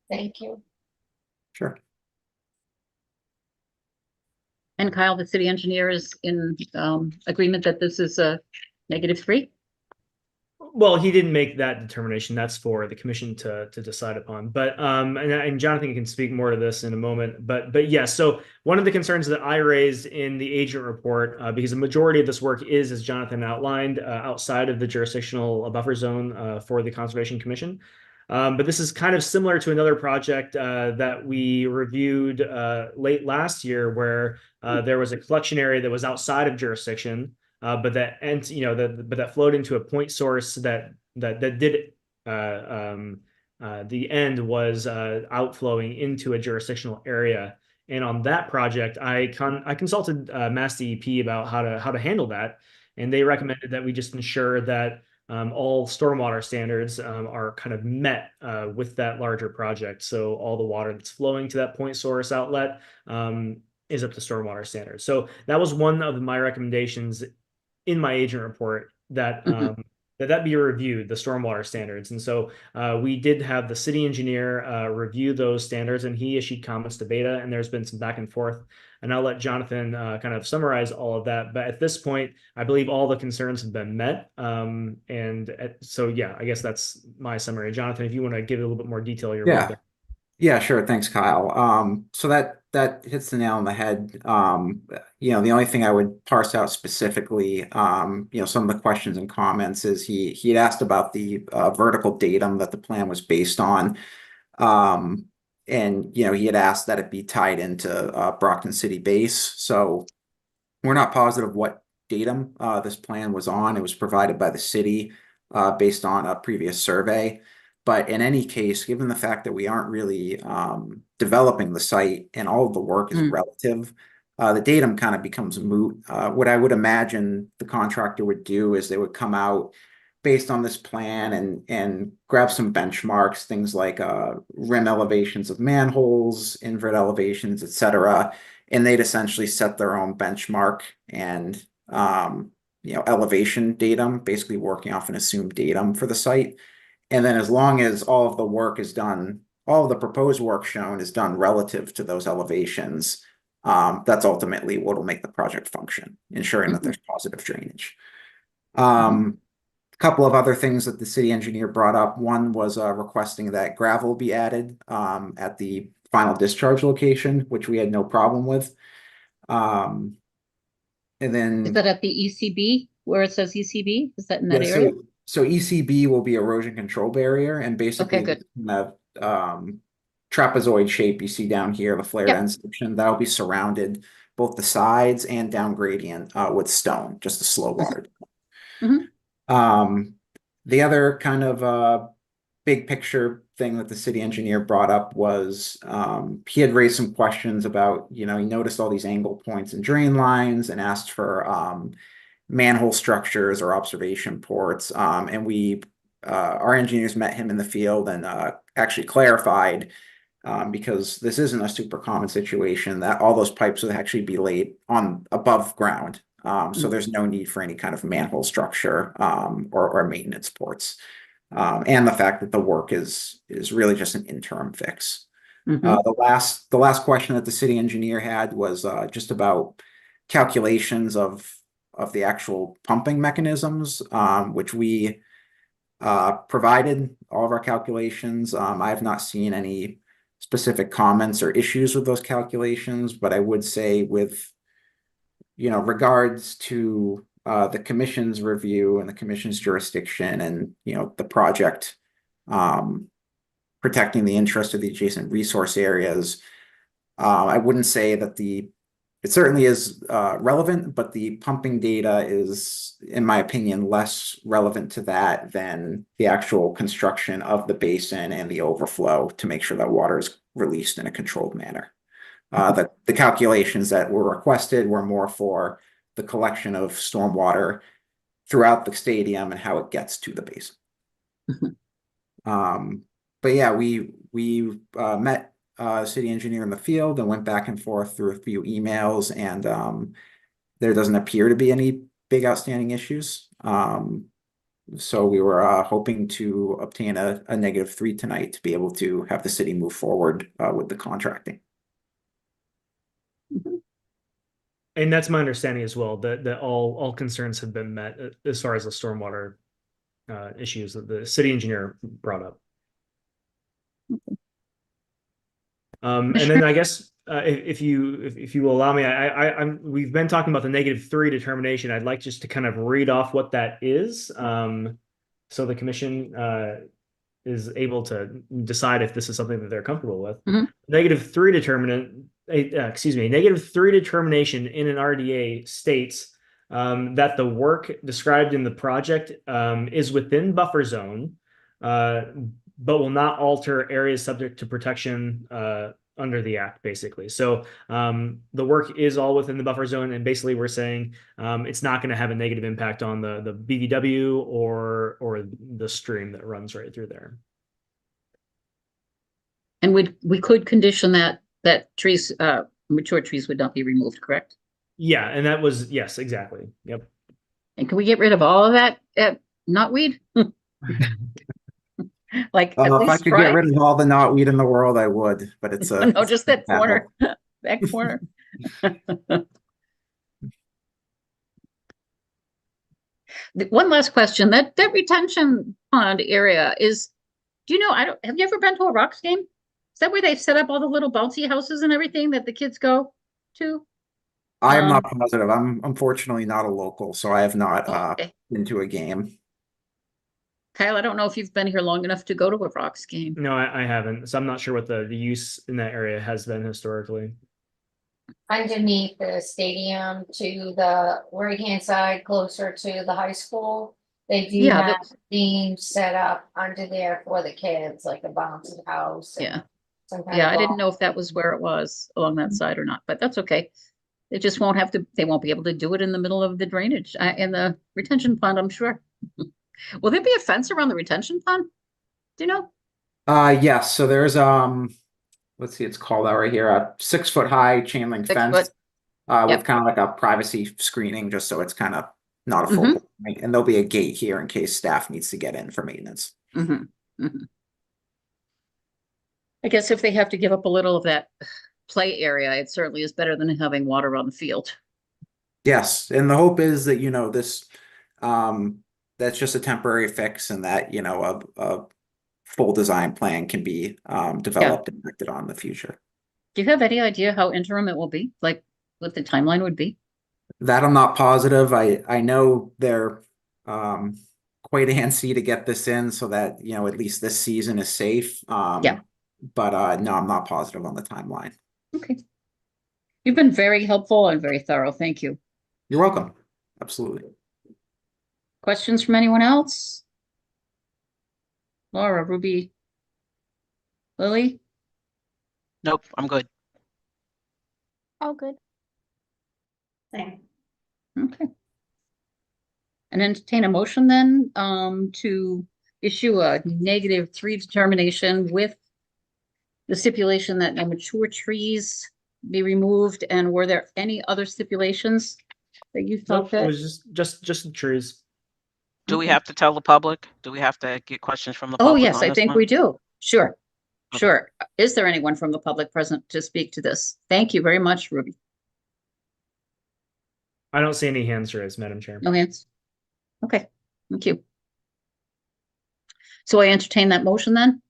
Thank you. Sure. And Kyle, the city engineer, is in agreement that this is a -3? Well, he didn't make that determination. That's for the commission to decide upon. But and Jonathan can speak more to this in a moment. But yes, so one of the concerns that I raised in the agent report, because the majority of this work is, as Jonathan outlined, outside of the jurisdictional buffer zone for the Conservation Commission. But this is kind of similar to another project that we reviewed late last year, where there was a collection area that was outside of jurisdiction. But that flowed into a point source that did the end was outflowing into a jurisdictional area. And on that project, I consulted Mass DEP about how to handle that, and they recommended that we just ensure that all stormwater standards are kind of met with that larger project. So all the water that's flowing to that point source outlet is up to stormwater standards. So that was one of my recommendations in my agent report, that that be reviewed, the stormwater standards. And so we did have the city engineer review those standards, and he issued comments to Beta, and there's been some back and forth. And I'll let Jonathan kind of summarize all of that. But at this point, I believe all the concerns have been met. So yeah, I guess that's my summary. Jonathan, if you want to give it a little bit more detail, you're welcome. Yeah, sure. Thanks, Kyle. So that hits the nail on the head. The only thing I would parse out specifically, some of the questions and comments is he had asked about the vertical datum that the plan was based on. and he had asked that it be tied into Brockton City Base. So we're not positive what datum this plan was on. It was provided by the city based on a previous survey. But in any case, given the fact that we aren't really developing the site and all of the work is relative, the datum kind of becomes moot. What I would imagine the contractor would do is they would come out based on this plan and grab some benchmarks, things like rim elevations of manholes, invert elevations, etc. And they'd essentially set their own benchmark and elevation datum, basically working off an assumed datum for the site. And then as long as all of the work is done, all of the proposed work shown is done relative to those elevations, that's ultimately what will make the project function, ensuring that there's positive drainage. A couple of other things that the city engineer brought up. One was requesting that gravel be added at the final discharge location, which we had no problem with. And then Is that at the ECB where it says ECB? Is that in that yeah, area? So ECB will be erosion control barrier, and basically Okay, good. the trapezoid shape you see down here, the flared Yep. end section, that'll be surrounded both the sides and down gradient with stone, just a slow water. The other kind of big picture thing that the city engineer brought up was he had raised some questions about, he noticed all these angle points and drain lines and asked for manhole structures or observation ports. And our engineers met him in the field and actually clarified, because this isn't a super common situation, that all those pipes would actually be laid on above ground. So there's no need for any kind of manhole structure or maintenance ports. And the fact that the work is really just an interim fix. The last question that the city engineer had was just about calculations of the actual pumping mechanisms, which we provided all of our calculations. I have not seen any specific comments or issues with those calculations, but I would say with regards to the commission's review and the commission's jurisdiction and the project protecting the interest of the adjacent resource areas, I wouldn't say that it certainly is relevant, but the pumping data is, in my opinion, less relevant to that than the actual construction of the basin and the overflow to make sure that water is released in a controlled manner. The calculations that were requested were more for the collection of stormwater throughout the stadium and how it gets to the basin. But yeah, we met city engineer in the field and went back and forth through a few emails, and there doesn't appear to be any big outstanding issues. So we were hoping to obtain a -3 tonight to be able to have the city move forward with the contracting. And that's my understanding as well, that all concerns have been met as far as the stormwater issues that the city engineer brought up. And then I guess if you will allow me, we've been talking about the -3 determination. I'd like just to kind of read off what that is, so the commission is able to decide if this is something that they're comfortable with. -3 determination in an RDA states that the work described in the project is within buffer zone, but will not alter areas subject to protection under the act, basically. So the work is all within the buffer zone, and basically we're saying it's not going to have a negative impact on the BVW or the stream that runs right through there. And we could condition that trees, mature trees would not be removed, correct? Yeah, and that was, yes, exactly. Yep. And can we get rid of all of that knotweed? Like at If I least could try. get rid of all the knotweed in the world, I would, but it's No, just that corner, that corner. One last question, that retention pond area is, do you know, have you ever been to a Rocks game? Is that where they set up all the little bouncy houses and everything that the kids go to? I am not positive. I'm unfortunately not a local, so I have not Okay. been to a game. Kyle, I don't know if you've been here long enough to go to a Rocks game. No, I haven't. So I'm not sure what the use in that area has been historically. Underneath the stadium to the right-hand side, closer to the high school. They do Yeah, have themes set up under there for the kids, like a bouncy house. and Yeah. some kind Yeah, of I didn't ball. know if that was where it was along that side or not, but that's okay. They just won't have to, they won't be able to do it in the middle of the drainage, in the retention pond, I'm sure. Will there be a fence around the retention pond? Do you know? Yes, so there's let's see, it's called out right here, a 6 foot high chain link 6 fence. foot? With Yep. kind of like a privacy screening, just so it's kind of not a Mhm. focal point. And there'll be a gate here in case staff needs to get in for maintenance. I guess if they have to give up a little of that play area, it certainly is better than having water on the field. Yes, and the hope is that, this, that's just a temporary fix, and that, a full design plan can be developed and acted on in the future. Do you have any idea how interim it will be? Like what the timeline would be? That I'm not positive. I know they're quite antsy to get this in so that, at least this season is safe. Yeah. But no, I'm not positive on the timeline. Okay. You've been very helpful and very thorough. Thank you. You're welcome. Absolutely. Questions from anyone else? Laura, Ruby, Lily? Nope, I'm good. All good. Same. Okay. And entertain a motion then, to issue a -3 determination with the stipulation that no mature trees be removed, and were there any other stipulations that you Nope, felt it that? was just the trees. Do we Okay. have to tell the public? Do we have to get questions from the Oh, public yes, on I this think one? we do. Sure. Okay. Sure. Is there anyone from the public present to speak to this? Thank you very much, Ruby. I don't see any hands raised, Madam Chair. No hands? Okay, thank you. So I entertain that motion then?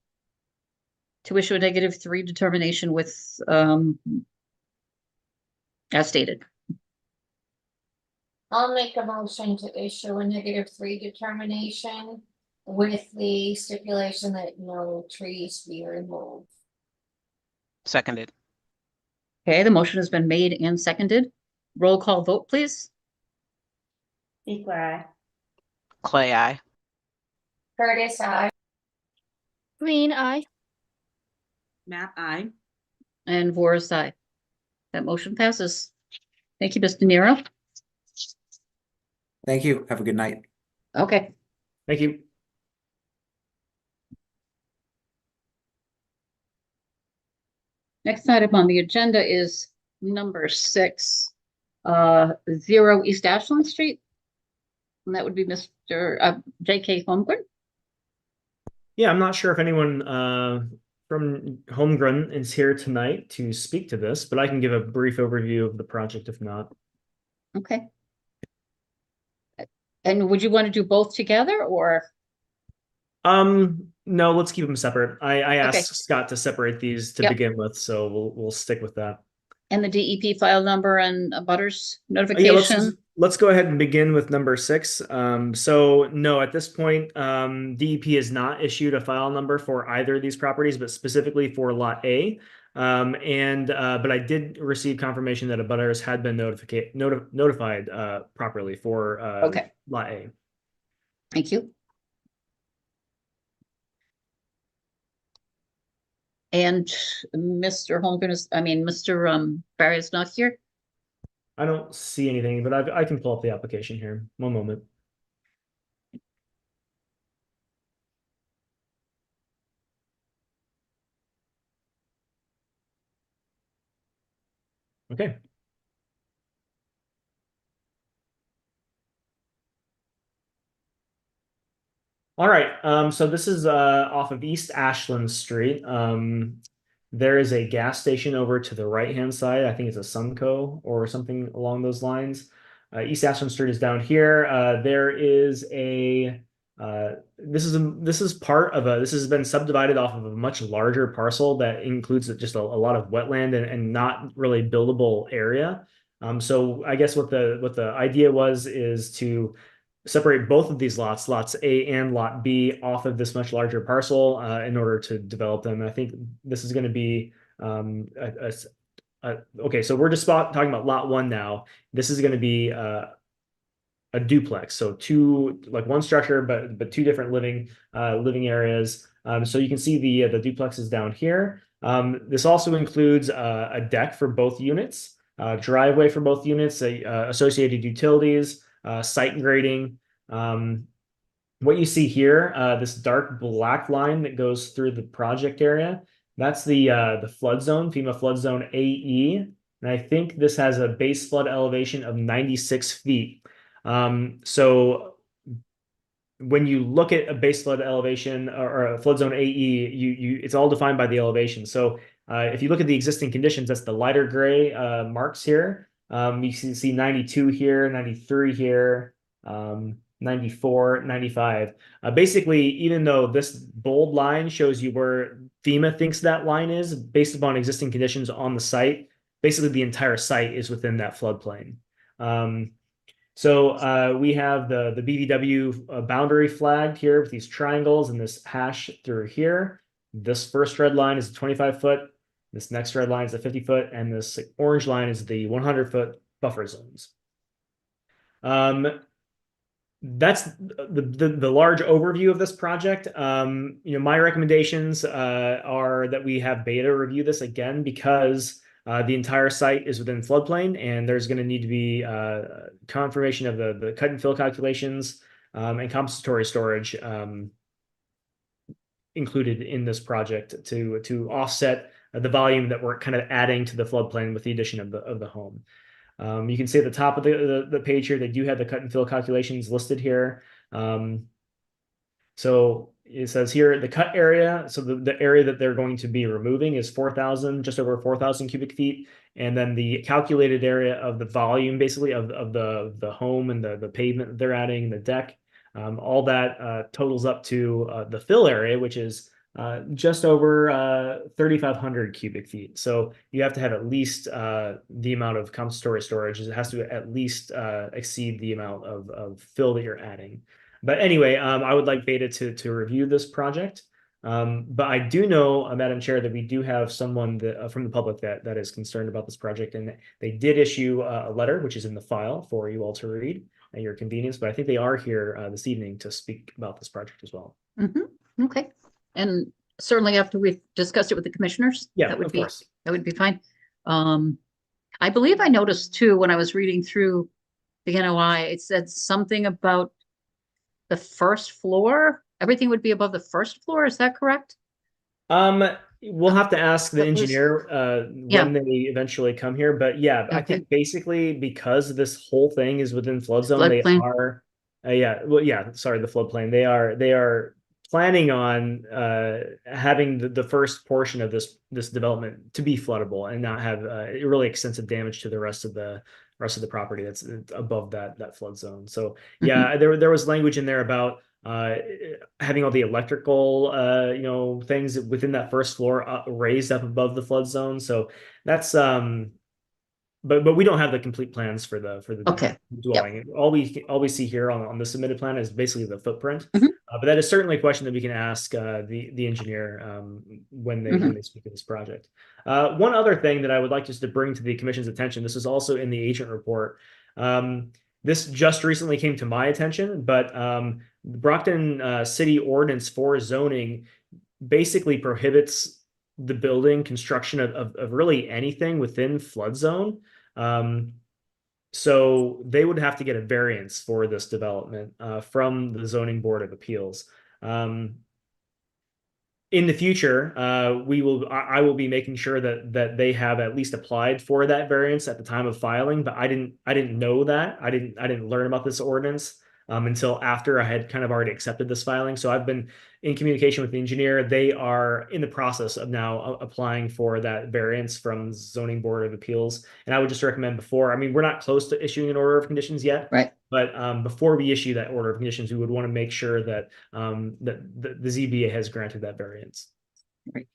To issue a -3 determination with, as stated. I'll make a motion to issue a -3 determination with the stipulation that no trees be removed. Seconded. Okay, the motion has been made and seconded. Roll call vote, please. Equal eye. Clay, eye. Curtis, I. Green eye. Map I. And Vora's aye. That motion passes. Thank you, Mr. Nero. Thank you. Have a good night. Okay. Thank you. Next item on the agenda is number 6, 0 East Ashland Street. And that would be Mr. J.K. Holmgren. Yeah, I'm not sure if anyone from Holmgren is here tonight to speak to this, but I can give a brief overview of the project if not. Okay. And would you want to do both together or? No, let's keep them separate. I asked Okay. Scott to separate these to Yep. begin with, so we'll stick with that. And the DEP file number and butters Yeah, notification? let's go ahead and begin with number 6. So no, at this point, DEP has not issued a file number for either of these properties, but specifically for Lot A. But I did receive confirmation that abutters had been notified properly for Okay. Lot A. Thank you. And Mr. Holmgren Mr. Barry is not here. I don't see anything, but I can pull up the application here. One moment. Okay. All right. So this is off of East Ashland Street. There is a gas station over to the right-hand side. I think it's a Sunco or something along those lines. East Ashland Street is down here. There is a this has been subdivided off of a much larger parcel that includes just a lot of wetland and not really buildable area. So I guess what the idea is to separate both of these lots, lots A and lot B, off of this much larger parcel in order to develop them. And I think this is going to be okay. So we're just talking about lot 1 now. This is going to be a duplex, so two, like one structure, but two different living areas. So you can see the duplex is down here. This also includes a deck for both units, driveway for both units, associated utilities, site grading. What you see here, this dark black line that goes through the project area, that's the flood zone, FEMA flood zone AE. And I think this has a base flood elevation of 96 feet. So when you look at a base flood elevation or a flood zone AE, it's all defined by the elevation. So if you look at the existing conditions, that's the lighter gray marks here. You see 92 here, 93 here, 94, 95. Basically, even though this bold line shows you where FEMA thinks that line is, based upon existing conditions on the site, basically the entire site is within that floodplain. So we have the BVW boundary flagged here with these triangles and this hash through here. This first red line is 25 foot. This next red line is the 50 foot, and this orange line is the 100-foot buffer zones. That's the large overview of this project. My recommendations are that we have Beta review this again, because the entire site is within floodplain, and there's going to need to be confirmation of the cut and fill calculations and compensatory storage included in this project to offset the volume that we're kind of adding to the floodplain with the addition of the home. You can see at the top of the page here, they do have the cut and fill calculations listed here. So it says here the cut area. So the area that they're going to be removing is 4,000, just over 4,000 cubic feet. And then the calculated area of the volume, basically of the home and the pavement that they're adding, the deck, all that totals up to the fill area, which is just over 3,500 cubic feet. So you have to have at least the amount of compensatory storage. It has to at least exceed the amount of fill that you're adding. But anyway, I would like Beta to review this project. But I do know, Madam Chair, that we do have someone from the public that is concerned about this project, and they did issue a letter, which is in the file for you all to read at your convenience. But I think they are here this evening to speak about this project as well. Mm-hmm. Okay. And certainly after we've discussed it with the commissioners, Yeah, that would of be course. that would be fine. I believe I noticed too when I was reading through the NOI, it said something about the first floor. Everything would be above the first floor. Is that correct? We'll have to ask the That was- engineer yeah. when they eventually come here. But yeah, I Okay. think basically because this whole thing is within flood zone, they Floodplain. are the floodplain. They are planning on having the first portion of this development to be floodable and not have really extensive damage to the rest of the property that's above that flood zone. So yeah, there was language in there about having all the electrical things within that first floor raised up above the flood zone. So that's but we don't have the complete plans for the Okay. dwelling. Yep. All we see here on the submitted plan is basically the footprint. Mhm. But that is certainly a question that we can ask the engineer when they speak of this project. One other thing that I would like just to bring to the commission's attention, this is also in the agent report. This just recently came to my attention, but the Brockton City Ordinance for zoning basically prohibits the building construction of really anything within flood zone. So they would have to get a variance for this development from the Zoning Board of Appeals. In the future, I will be making sure that they have at least applied for that variance at the time of filing. But I didn't know that. I didn't learn about this ordinance until after I had kind of already accepted this filing. So I've been in communication with the engineer. They are in the process of now applying for that variance from Zoning Board of Appeals. And I would just recommend we're not close to issuing an order of conditions yet. Right. But before we issue that order of conditions, we would want to make sure that that the ZBA has granted that variance. Right.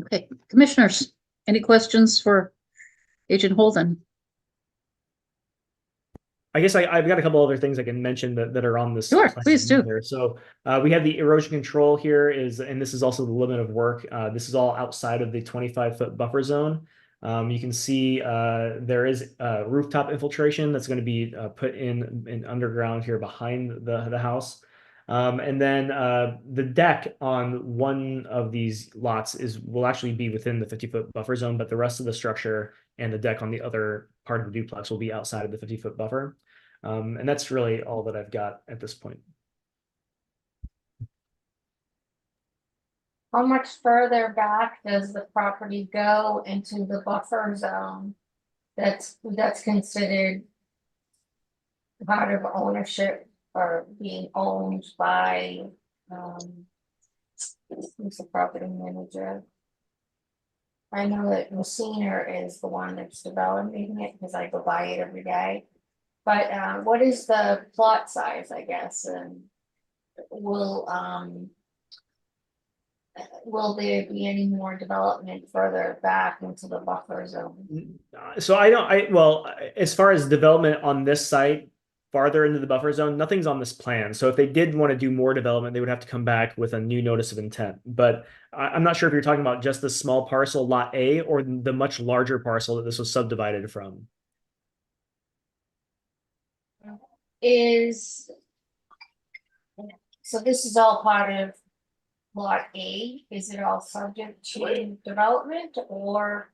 Okay, commissioners, any questions for Agent Holden? I guess I've got a couple other things I can mention that are on this. Sure, plan please do. here. So we have the erosion control here and this is also the limit of work. This is all outside of the 25-foot buffer zone. You can see there is rooftop infiltration that's going to be put in underground here behind the house. And then the deck on one of these lots will actually be within the 50-foot buffer zone, but the rest of the structure and the deck on the other part of the duplex will be outside of the 50-foot buffer. And that's really all that I've got at this point. How much further back does the property go into the buffer zone? That's considered part of ownership or being owned by, who's the property manager? I know that Messina is the one that's developing it because I go by it every day. But what is the plot size, I guess, and will there be any more development further back into the buffer zone? So well, as far as development on this site, farther into the buffer zone, nothing's on this plan. So if they did want to do more development, they would have to come back with a new notice of intent. But I'm not sure if you're talking about just the small parcel lot A or the much larger parcel that this was subdivided from. So this is all part of lot A, is it all subject to development or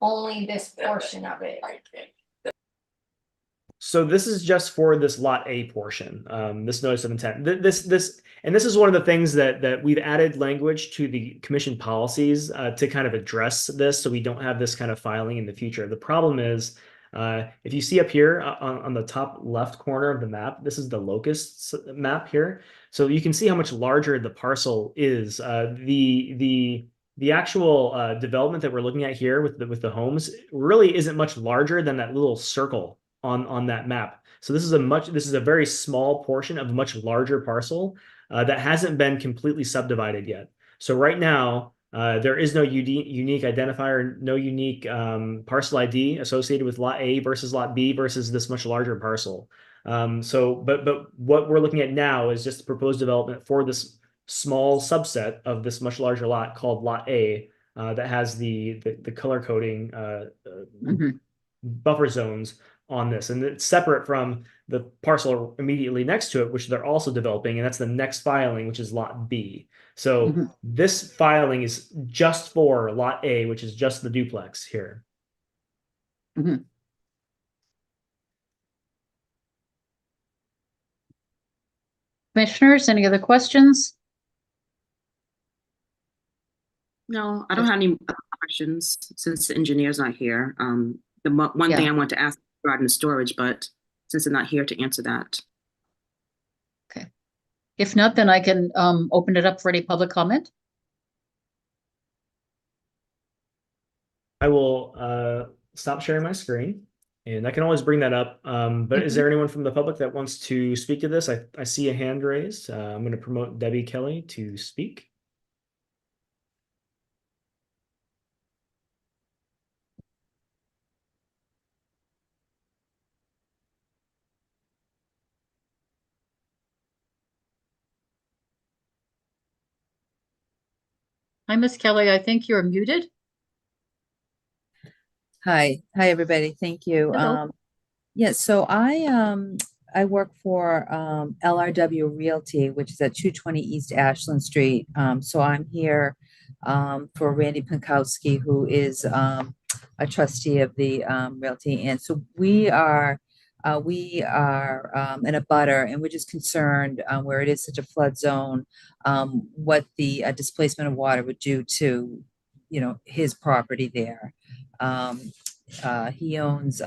only this portion of it? So this is just for this lot A portion, this notice of intent. This is one of the things that we've added language to the commission policies to kind of address this, so we don't have this kind of filing in the future. The problem is, if you see up here on the top left corner of the map, this is the locust map here. So you can see how much larger the parcel is. The actual development that we're looking at here with the homes really isn't much larger than that little circle on that map. So this is a very small portion of a much larger parcel that hasn't been completely subdivided yet. So right now, there is no unique identifier, no unique parcel ID associated with lot A versus lot B versus this much larger parcel. But what we're looking at now is just the proposed development for this small subset of this much larger lot called lot A that has the color coding buffer zones on this, and it's separate from the parcel immediately next to it, which they're also developing, and that's the next filing, which is lot B. So this filing is just for lot A, which is just the duplex here. Commissioners, any other questions? No, I don't have any questions since the engineer's not here. The one thing I want to ask regarding the storage, but since they're not here to answer that. Okay. If not, then I can open it up for any public comment. I will stop sharing my screen, and I can always bring that up. But is there anyone from the public that wants to speak to this? I see a hand raised. I'm going to promote Debbie Kelly to speak. Hi, Miss Kelly. I think you're muted. Hi, everybody. Thank you. Hello. Yes, so I work for LRW Realty, which is at 220 East Ashland Street. So I'm here for Randy Pankowski, who is a trustee of the Realty, and so we are in a butter, and we're just concerned where it is such a flood zone, what the displacement of water would do to, his property there. He owns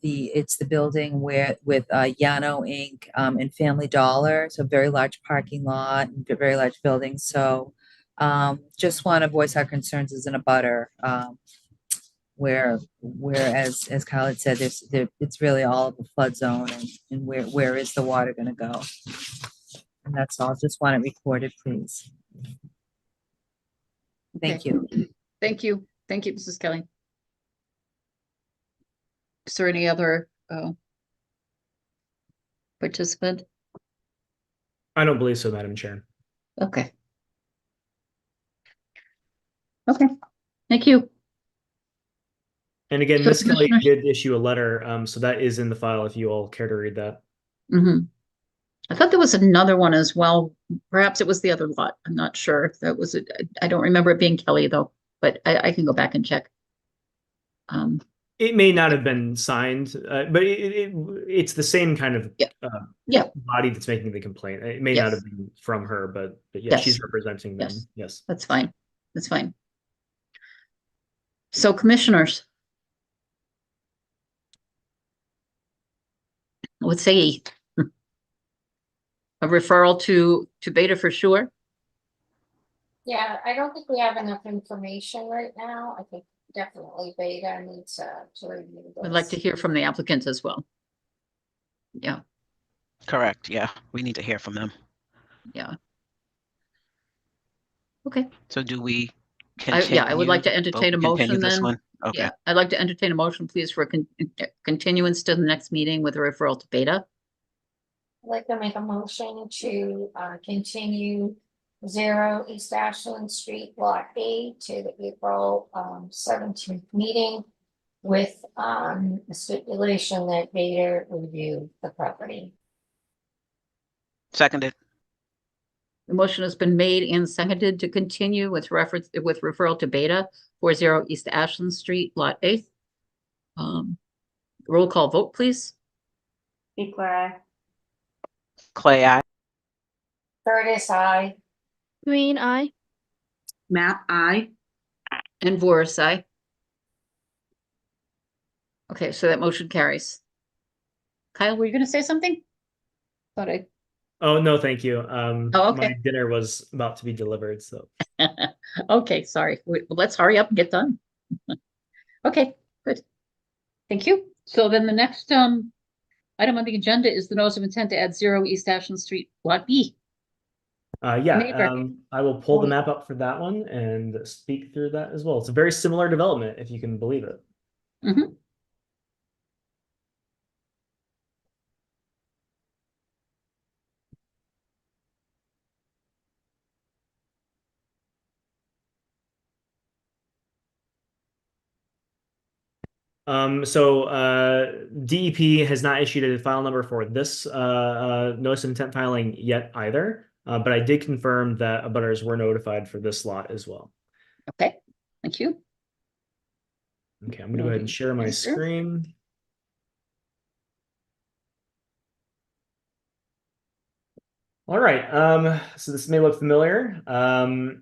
it's the building with Yano Inc. And Family Dollar, so very large parking lot and very large building. So just want to voice our concerns as in a butter, where as Kyle had said, it's really all of the flood zone, and where is the water going to go? And that's all. Just want it recorded, please. Thank you. Thank you. Thank you, Mrs. Kelly. Is there any other participant? I don't believe so, Madam Chair. Okay. Okay, thank you. And again, So Ms. Kelly Commissioners- did issue a letter, so that is in the file if you all care to read that. I thought there was another one as well. Perhaps it was the other lot. I'm not sure if that was it. I don't remember it being Kelly though, but I can go back and check. It may not have been signed, but it's the same kind of Yeah. Yeah. body that's making the complaint. It may Yes. not have been from her, but yeah, Yes. she's representing them. Yes. Yes. That's fine. That's fine. So commissioners. Let's say a referral to Beta for sure. Yeah, I don't think we have enough information right now. I think definitely Beta needs to review this. I'd like to hear from the applicants as well. Yeah, Correct, yeah, we need to hear from them. yeah. Okay, So do we I would like to continue- entertain a vote to continue motion this then. one? Okay, Yeah, I'd like to entertain a motion, please, for continuance to the next meeting with a referral to Beta. I'd like to make a motion to continue 0 East Ashland Street, Lot A to the April 17th meeting with a stipulation that Beta review the property. seconded. The motion has been made and seconded to continue with referral to Beta 40 East Ashland Street, Lot A. Roll call vote, please. Equal. Clay, I. Curtis, I. Green eye. Map I. And Voris, aye. Okay, so that motion carries. Kyle, were you gonna say something? Thought I. Oh, no, thank you. Oh, okay. My dinner was about to be delivered, so. Okay, sorry. Let's hurry up and get done. Okay, good. Thank you. So then the next item on the agenda is the notice of intent to add 0 East Ashland Street, Lot B. Yeah, Neighbor. I will pull the map up for that one and speak through that as well. It's a very similar development, if you can believe it. Mhm. DEP has not issued a file number for this notice of intent filing yet either, but I did confirm that abutters were notified for this lot as well. Okay, thank you. Okay, I'm gonna go ahead and share my screen. All right, so this may look familiar. They're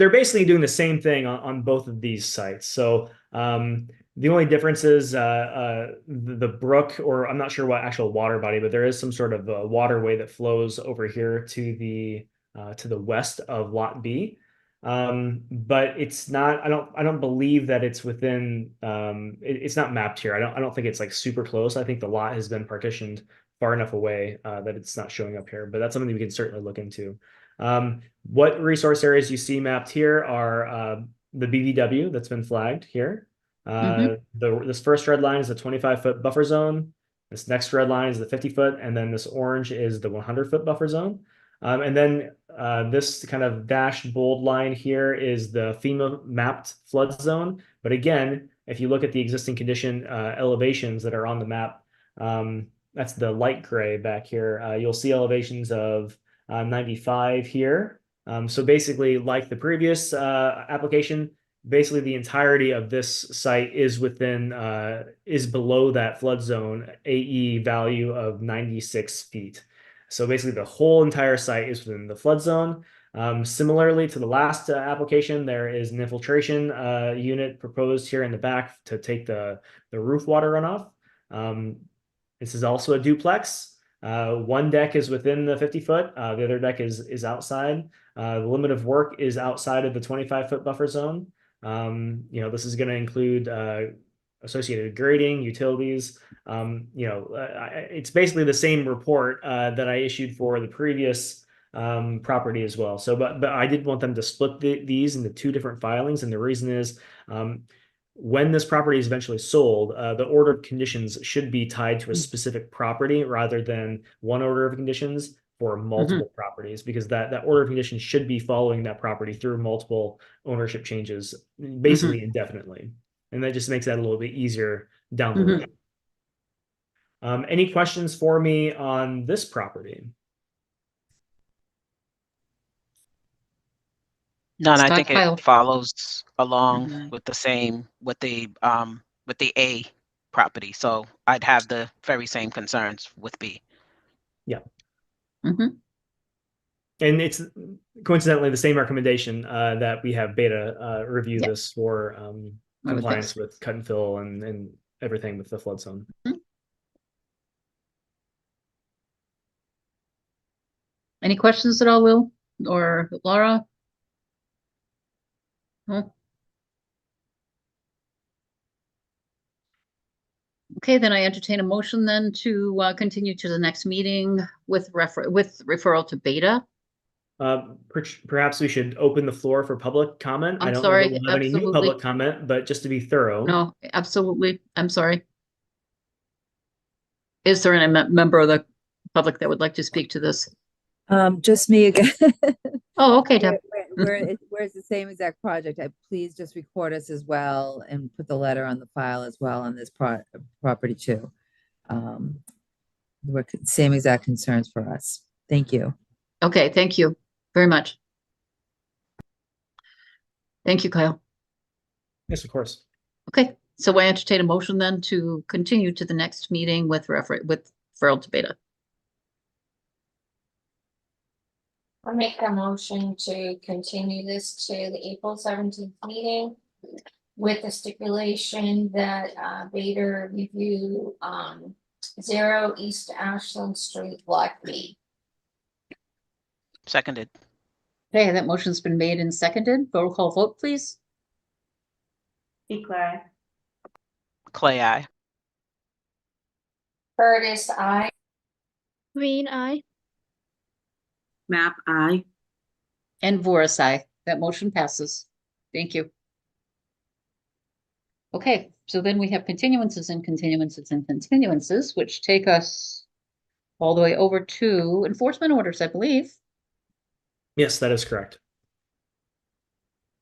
basically doing the same thing on both of these sites. So the only difference is the brook, or I'm not sure what actual water body, but there is some sort of a waterway that flows over here to the west of Lot B. But it's not. I don't believe that it's within. It's not mapped here. I don't think it's like super close. I think the lot has been partitioned far enough away that it's not showing up here. But that's something we can certainly look into. What resource areas you see mapped here are the BVW that's been flagged here. This first red line is the 25-foot buffer zone. This next red line is the 50-foot, and then this orange is the 100-foot buffer zone. And then this kind of dashed bold line here is the FEMA mapped flood zone. But again, if you look at the existing condition elevations that are on the map, that's the light gray back here. You'll see elevations of 95 here. So basically, like the previous application, basically the entirety of this site is below that flood zone AE value of 96 feet. So basically the whole entire site is within the flood zone. Similarly to the last application, there is an infiltration unit proposed here in the back to take the roof water runoff. This is also a duplex. One deck is within the 50-foot. The other deck is outside. The limit of work is outside of the 25-foot buffer zone. This is going to include associated grading, utilities. It's basically the same report that I issued for the previous property as well. So, but I did want them to split these into two different filings, and the reason is when this property is eventually sold, the order of conditions should be tied to a specific property rather than one order of conditions for multiple properties, because that order of conditions should be following that property through multiple ownership changes, basically indefinitely. And that just makes that a little bit easier down the road. Any questions for me on this property? None, I Scott think Kyle. it follows along with the same, with the A property. So I'd have the very same concerns with B. Yeah. And it's coincidentally the same recommendation that we have Beta review this for compliance with cut and fill and everything with the flood zone. Any questions at all, Will or Laura? No? Okay, then I entertain a motion then to continue to the next meeting with referral to Beta. Perhaps we should open the floor for public comment. I I'm don't sorry, know that we'll have any new public comment, but just to be thorough. No, absolutely. I'm sorry. Is there any member of the public that would like to speak to this? Just me again. Oh, okay, Deb. Where's the same exact project? Please just record us as well and put the letter on the file as well on this property too. Same exact concerns for us. Thank you. Okay, thank you very much. Thank you, Kyle. Yes, of course. Okay, so I entertain a motion then to continue to the next meeting with referral to Beta. I'll make a motion to continue this to the April 17th meeting with the stipulation that Beta review 0 East Ashland Street, Block B. Seconded. Okay, that motion's been made and seconded. Roll call vote, please. Declare. Clay, I. Curtis, I. Green eye. Map I. And Voris, aye. That motion passes. Thank you. Okay, so then we have continuances and continuances and continuances, which take us all the way over to enforcement orders, I believe. Yes, that is correct.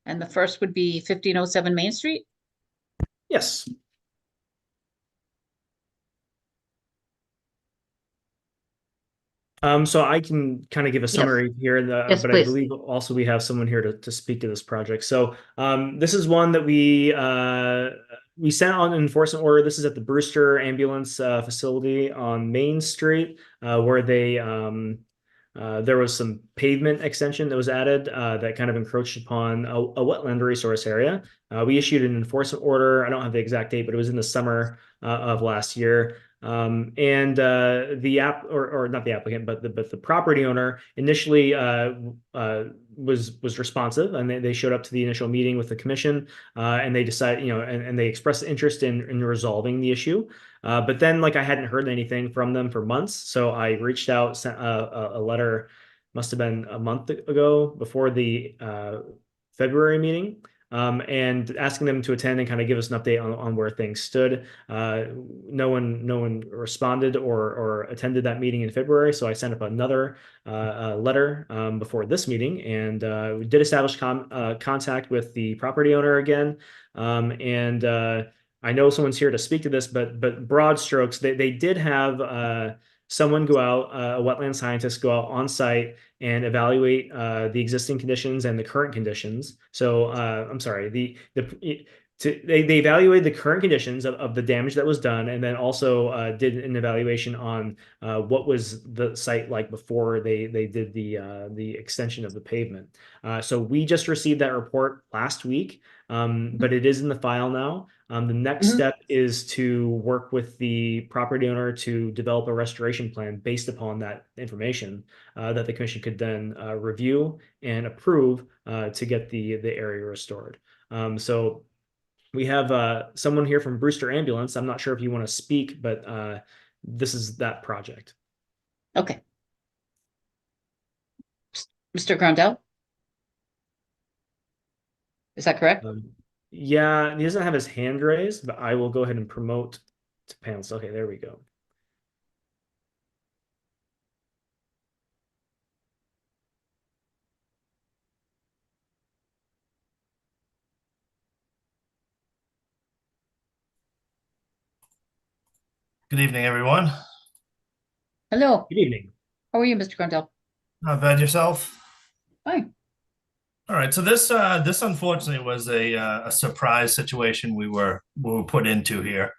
And the first would be 1507 Main Street. Yes. So I can kind of give a summary here, Yes, but please. I believe also we have someone here to speak to this project. So this is one that we sent on an enforcement order. This is at the Brewster Ambulance facility on Main Street, where they there was some pavement extension that was added that kind of encroached upon a wetland resource area. We issued an enforcement order. I don't have the exact date, but it was in the summer of last year. And the not the applicant, but the property owner initially was responsive, and they showed up to the initial meeting with the commission, and they decided, and they expressed interest in resolving the issue. But then, like, I hadn't heard anything from them for months, so I reached out, sent a letter, must have been a month ago before the February meeting. And asking them to attend and kind of give us an update on where things stood. No one responded or attended that meeting in February, so I sent up another letter before this meeting, and we did establish contact with the property owner again. I know someone's here to speak to this, but broad strokes, they did have someone go out, a wetland scientist go out on site and evaluate the existing conditions and the current conditions. So I'm sorry, they evaluated the current conditions of the damage that was done, and then also did an evaluation on what was the site like before they did the extension of the pavement. So we just received that report last week, but it is in the file now. The next step is to work with the property owner to develop a restoration plan based upon that information that the commission could then review and approve to get the area restored. So we have someone here from Brewster Ambulance. I'm not sure if you want to speak, but this is that project. Okay. Mr. Grondell? Is that correct? Yeah, he doesn't have his hand raised, but I will go ahead and promote to panels. Okay, there we go. Good evening, everyone. Hello, Good evening. how are you, Mr. Grandel? Not bad yourself. Fine. All right, so this unfortunately was a surprise situation we were put into here.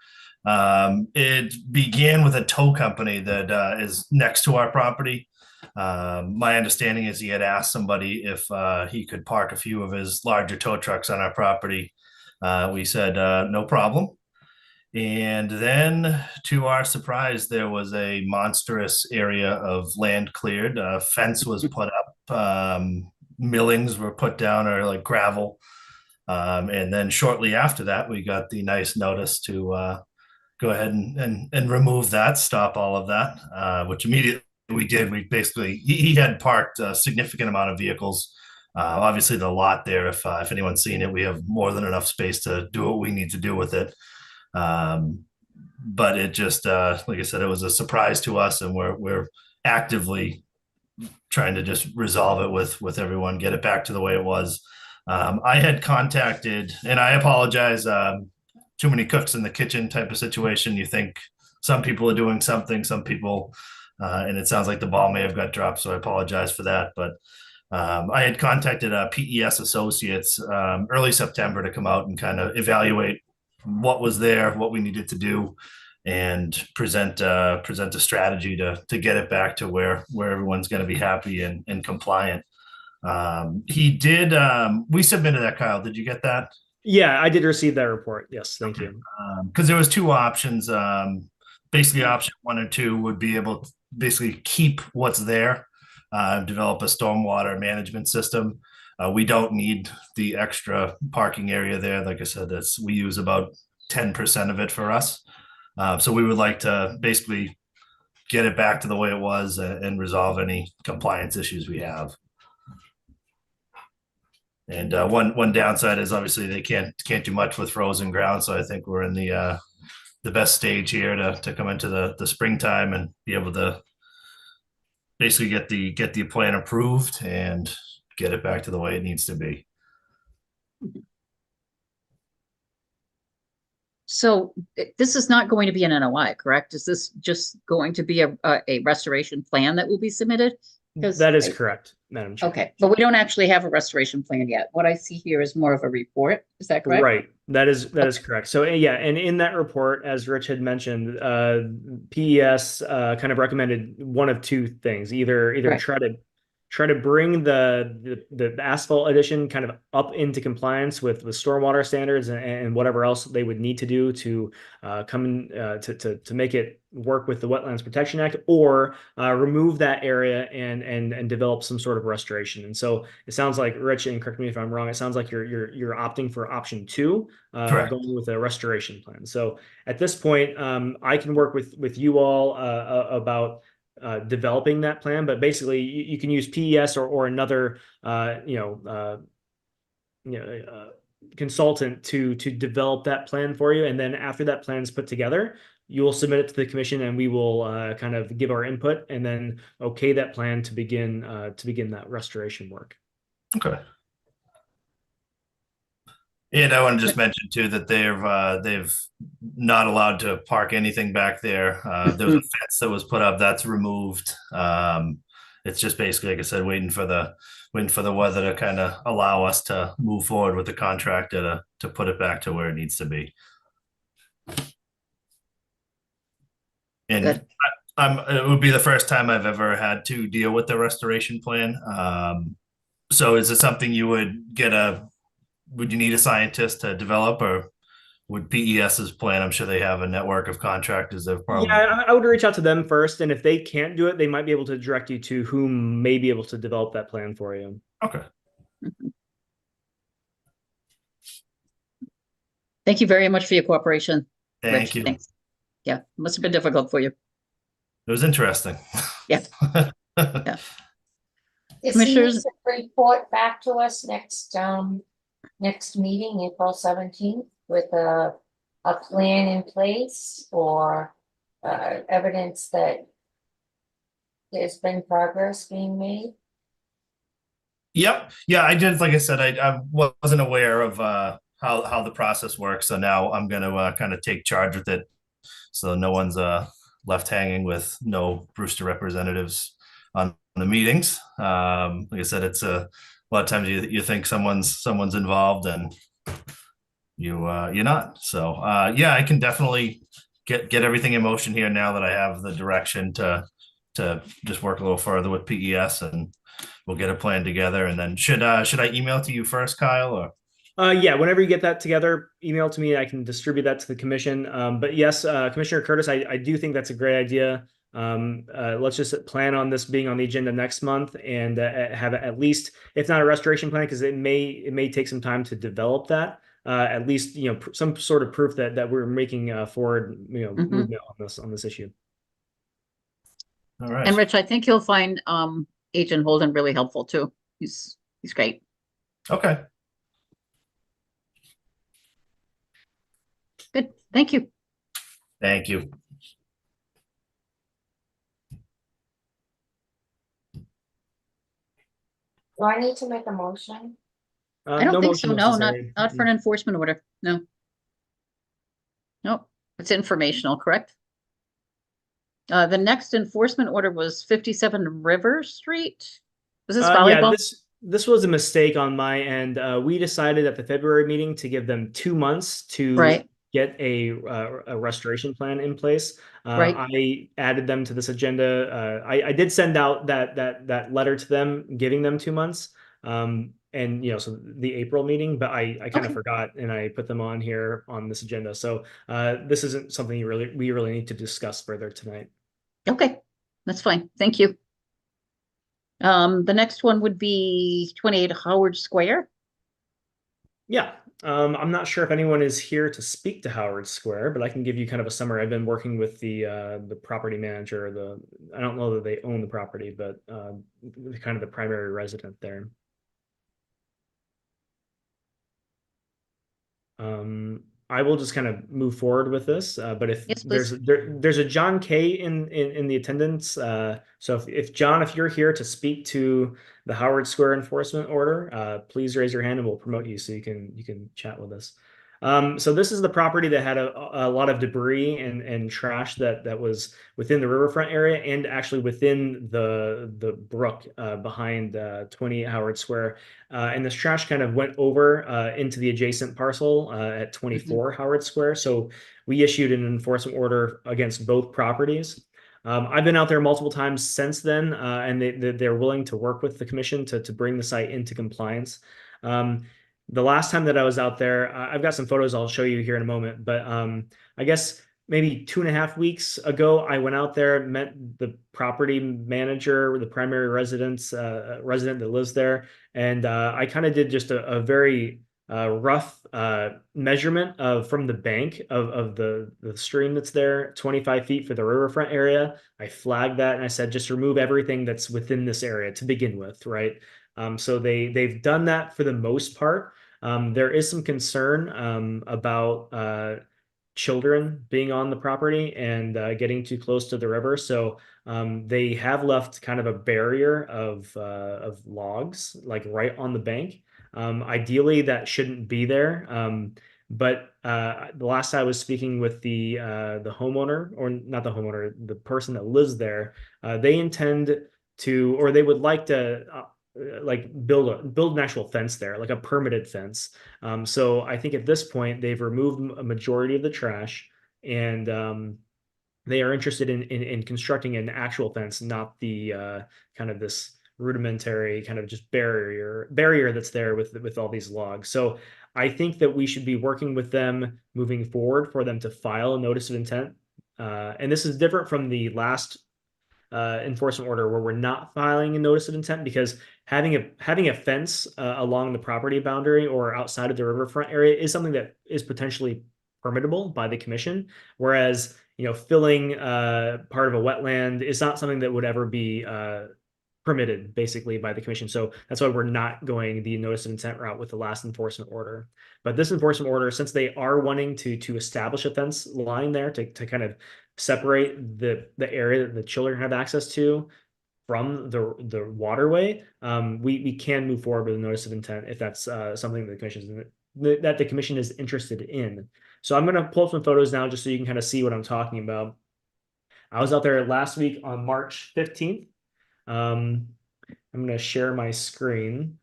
It began with a tow company that is next to our property. My understanding is he had asked somebody if he could park a few of his larger tow trucks on our property. We said no problem. And then, to our surprise, there was a monstrous area of land cleared. A fence was put up. Millings were put down, or like gravel. And then shortly after that, we got the nice notice to go ahead and remove that, stop all of that, which immediately we did. We basically, he had parked a significant amount of vehicles. Obviously, the lot there, if anyone's seen it, we have more than enough space to do what we need to do with it. But it just, like I said, it was a surprise to us, and we're actively trying to just resolve it with everyone, get it back to the way it was. I had contacted, and I apologize, too many cooks in the kitchen type of situation. You think some people are doing something, some people, and it sounds like the ball may have got dropped, so I apologize for that. But I had contacted PES Associates early September to come out and kind of evaluate what was there, what we needed to do, and present a strategy to get it back to where everyone's going to be happy and compliant. He did. We submitted that, Kyle. Did you get that? Yeah, I did receive that report. Yes, thank you. Because there was two options. Basically, option 1 or 2 would be able to basically keep what's there, develop a stormwater management system. We don't need the extra parking area there. Like I said, we use about 10% of it for us. So we would like to basically get it back to the way it was and resolve any compliance issues we have. And one downside is obviously they can't do much with frozen ground. So I think we're in the best stage here to come into the springtime and be able to basically get the plan approved and get it back to the way it needs to be. So this is not going to be an NOI, correct? Is this just going to be a restoration plan that will be submitted? That is correct, Madam Chair. Okay, but we don't actually have a restoration plan yet. What I see here is more of a report. Is that correct? Right. That is correct. So yeah, and in that report, as Rich had mentioned, PES kind of recommended one of two things: either Right. try to bring the asphalt addition kind of up into compliance with stormwater standards and whatever else they would need to do to come in to make it work with the Wetlands Protection Act, or remove that area and develop some sort of restoration. And so it sounds like, Rich, and correct me if I'm wrong, it sounds like you're opting for option 2, going with a restoration plan. So at this point, I can work with you all about developing that plan, but basically you can use PES or another consultant to develop that plan for you, and then after that plan is put together, you will submit it to the commission, and we will kind of give our input and then okay that plan to begin that restoration work. Okay. And I want to just mention too that they've not allowed to park anything back there. There was a fence that was put up, that's removed. It's just basically, like I said, waiting for the weather to kind of allow us to move forward with the contractor to put it back to where it needs to be. And Good. it would be the first time I've ever had to deal with the restoration plan. So is it something you would would you need a scientist to develop, or would PES's plan? I'm sure they have a network of contractors that probably. Yeah, I would reach out to them first, and if they can't do it, they might be able to direct you to whom may be able to develop that plan for you. Okay. Thank you very much for your cooperation. Thank Rich. you. Thanks. Yeah, it must have been difficult for you. It was interesting. Yeah. Yeah. Is he Commissioners- needs to report back to us next next meeting, April 17th, with a plan in place or evidence that there's been progress being made? Yep. Yeah, I did. Like I said, I wasn't aware of how the process works. So now I'm going to kind of take charge with it. So no one's left hanging with no Brewster representatives on the meetings. Like I said, it's a lot of times you think someone's involved and you're not. So yeah, I can definitely get everything in motion here now that I have the direction to just work a little further with PES, and we'll get a plan together. And then should I email to you first, Kyle, or? Yeah, whenever you get that together, email to me. I can distribute that to the commission. But yes, Commissioner Curtis, I do think that's a great idea. Let's just plan on this being on the agenda next month and have at least, if not a restoration plan, because it may take some time to develop that. At least some sort of proof that we're making forward movement on this issue. All right. And Rich, I think you'll find Agent Holden really helpful too. He's great. Okay. Good. Thank you. Thank you. Do I need to make a motion? I don't No think motion so. No, necessary. not for an enforcement order. No. Nope. It's informational, correct? The next enforcement order was 57 River Street. Was this Yeah, volleyball? this was a mistake on my end. We decided at the February meeting to give them 2 months to Right. get a restoration plan in place. Right. I added them to this agenda. I did send out that letter to them, giving them 2 months. And so the April meeting, but I kind of Okay. forgot, and I put them on here on this agenda. So this isn't something we really need to discuss further tonight. Okay, that's fine. Thank you. The next one would be 28 Howard Square. Yeah, I'm not sure if anyone is here to speak to Howard Square, but I can give you kind of a summary. I've been working with the property manager. I don't know that they own the property, but kind of the primary resident there. I will just kind of move forward with this, but if Yes, please. there's a John K in the attendance, so if John, if you're here to speak to the Howard Square enforcement order, please raise your hand and we'll promote you so you can chat with us. So this is the property that had a lot of debris and trash that was within the riverfront area and actually within the brook behind 28 Howard Square. And this trash kind of went over into the adjacent parcel at 24 Howard Square. So we issued an enforcement order against both properties. I've been out there multiple times since then, and they're willing to work with the commission to bring the site into compliance. The last time that I was out there, I've got some photos I'll show you here in a moment, but I guess maybe 2.5 weeks ago, I went out there, met the property manager, the primary resident that lives there, and I kind of did just a very rough measurement from the bank of the stream that's there, 25 feet for the riverfront area. I flagged that and I said, just remove everything that's within this area to begin with, right? So they've done that for the most part. There is some concern about children being on the property and getting too close to the river. So they have left kind of a barrier of logs, like right on the bank. Ideally, that shouldn't be there. But the last I was speaking with the homeowner, or not the homeowner, the person that lives there, they intend to, or they would like to like build an actual fence there, like a permitted fence. So I think at this point they've removed a majority of the trash, and they are interested in constructing an actual fence, not the kind of this rudimentary kind of just barrier that's there with all these logs. So I think that we should be working with them moving forward for them to file a notice of intent. And this is different from the last enforcement order where we're not filing a notice of intent, because having a fence along the property boundary or outside of the riverfront area is something that is potentially permittable by the commission, whereas filling part of a wetland is not something that would ever be permitted basically by the commission. So that's why we're not going the notice of intent route with the last enforcement order. But this enforcement order, since they are wanting to establish a fence line there to kind of separate the area that the children have access to from the waterway, we can move forward with a notice of intent if that's something that the commission is interested in. So I'm going to pull up some photos now just so you can kind of see what I'm talking about. I was out there last week on March 15th. I'm going to share my screen.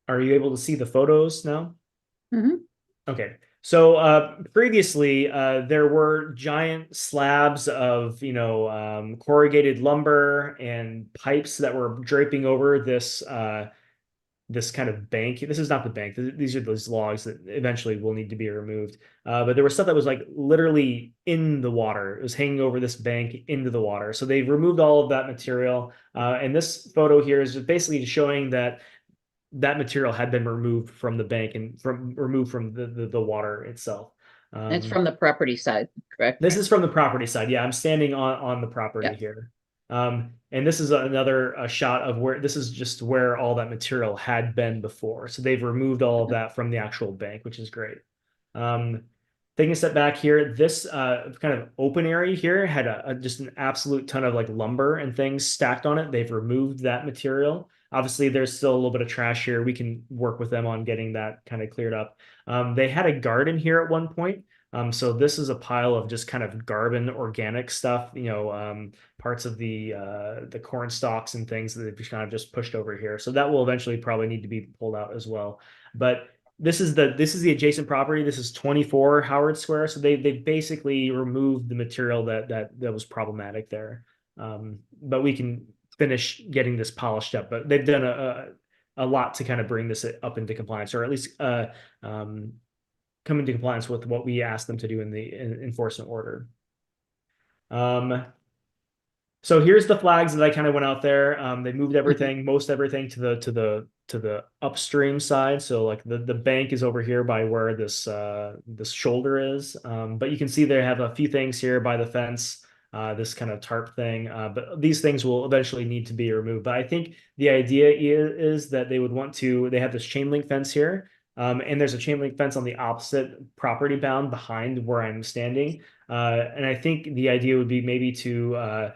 Are you able to see the photos now? Mhm. Okay. So previously, there were giant slabs of, corrugated lumber and pipes that were draping over this kind of bank. This is not the bank. These are those logs that eventually will need to be removed. But there was stuff that was like literally in the water. It was hanging over this bank into the water. So they've removed all of that material. And this photo here is just basically showing that material had been removed from the bank and removed from the water itself. It's from the property side, correct? This is from the property side. Yeah, I'm standing on the property Yeah. here. And this is another shot of where this is just where all that material had been before. So they've removed all of that from the actual bank, which is great. Taking a step back here, this kind of open area here had just an absolute ton of like lumber and things stacked on it. They've removed that material. Obviously, there's still a little bit of trash here. We can work with them on getting that kind of cleared up. They had a garden here at one point. So this is a pile of just kind of garden organic stuff, parts of the corn stalks and things that they've kind of just pushed over here. So that will eventually probably need to be pulled out as well. But this is the adjacent property. This is 24 Howard Square. So they basically removed the material that was problematic there. But we can finish getting this polished up. But they've done a lot to kind of bring this up into compliance, or at least come into compliance with what we asked them to do in the enforcement order. So here's the flags that I kind of went out there. They moved everything, most everything to the upstream side. So like the bank is over here by where this shoulder is. But you can see they have a few things here by the fence, this kind of tarp thing. But these things will eventually need to be removed. But I think the idea is that they have this chain link fence here. And there's a chain link fence on the opposite property bound behind where I'm standing. And I think the idea would be maybe to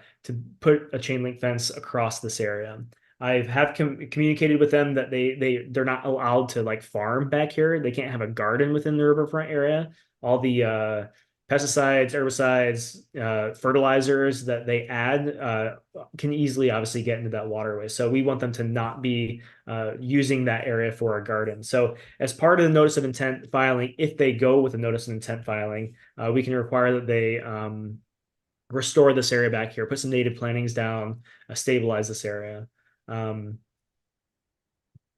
put a chain link fence across this area. I have communicated with them that they're not allowed to like farm back here. They can't have a garden within the riverfront area. All the pesticides, herbicides, fertilizers that they add can easily obviously get into that waterway. So we want them to not be using that area for a garden. So as part of the notice of intent filing, if they go with a notice of intent filing, we can require that they restore this area back here, put some native plantings down, stabilize this area.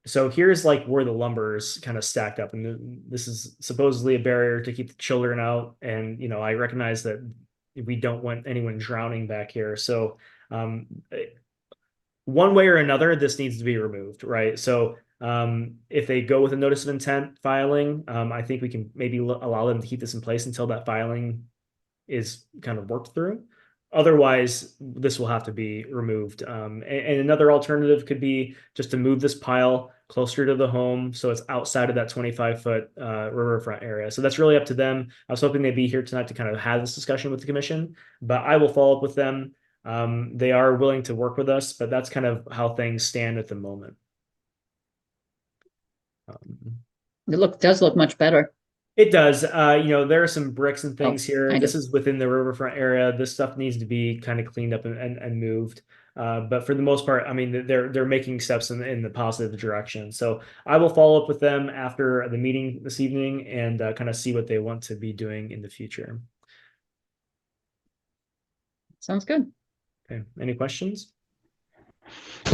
So here's like where the lumber's kind of stacked up, and this is supposedly a barrier to keep the children out. And I recognize that we don't want anyone drowning back here. So one way or another, this needs to be removed, right? So if they go with a notice of intent filing, I think we can maybe allow them to keep this in place until that filing is kind of worked through. Otherwise, this will have to be removed. And another alternative could be just to move this pile closer to the home so it's outside of that 25-foot riverfront area. So that's really up to them. I was hoping they'd be here tonight to kind of have this discussion with the commission, but I will follow up with them. They are willing to work with us, but that's kind of how things stand at the moment. It does look much better. It does. There are some bricks and things here. kind This of. is within the riverfront area. This stuff needs to be kind of cleaned up and moved. But for the most part, I mean, they're making steps in the positive direction. So I will follow up with them after the meeting this evening and kind of see what they want to be doing in the future. Sounds good. Okay. Any questions?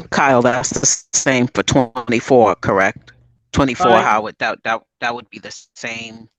Kyle, that's the same for 24, correct? 24 Howard, that would be the same.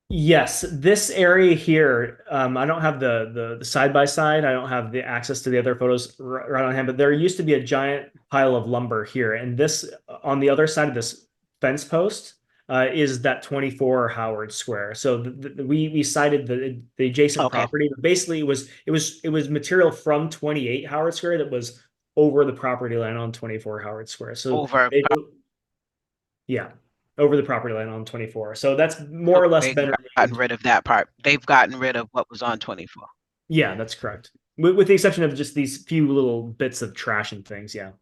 Yes, this area here, I don't have the side by side. I don't have the access to the other photos right on hand, but there used to be a giant pile of lumber here, and this on the other side of this fence post, is that 24 Howard Square. So we cited the adjacent Okay. property, but basically it was material from 28 Howard Square that was over the property line on 24 Howard Square. So Over, yeah, over the property line on 24. So that's more or less they've been gotten rid of that part. They've gotten rid of what was on 24. yeah, that's correct. With the exception of just these few little bits of trash and things, yeah.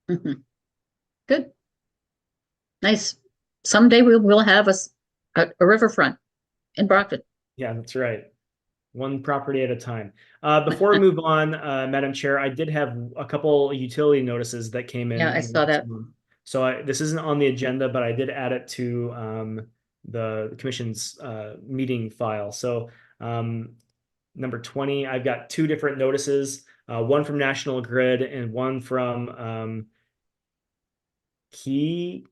Mhm. Good. Nice. Someday we'll have a riverfront in Brockton. Yeah, that's right. One property at a time. Before we move on, Madam Chair, I did have a couple utility notices that came in. Yeah, I saw that. So this isn't on the agenda, but I did add it to the commission's meeting file. So number 20, I've got two different notices, one from National Grid and one from Keolis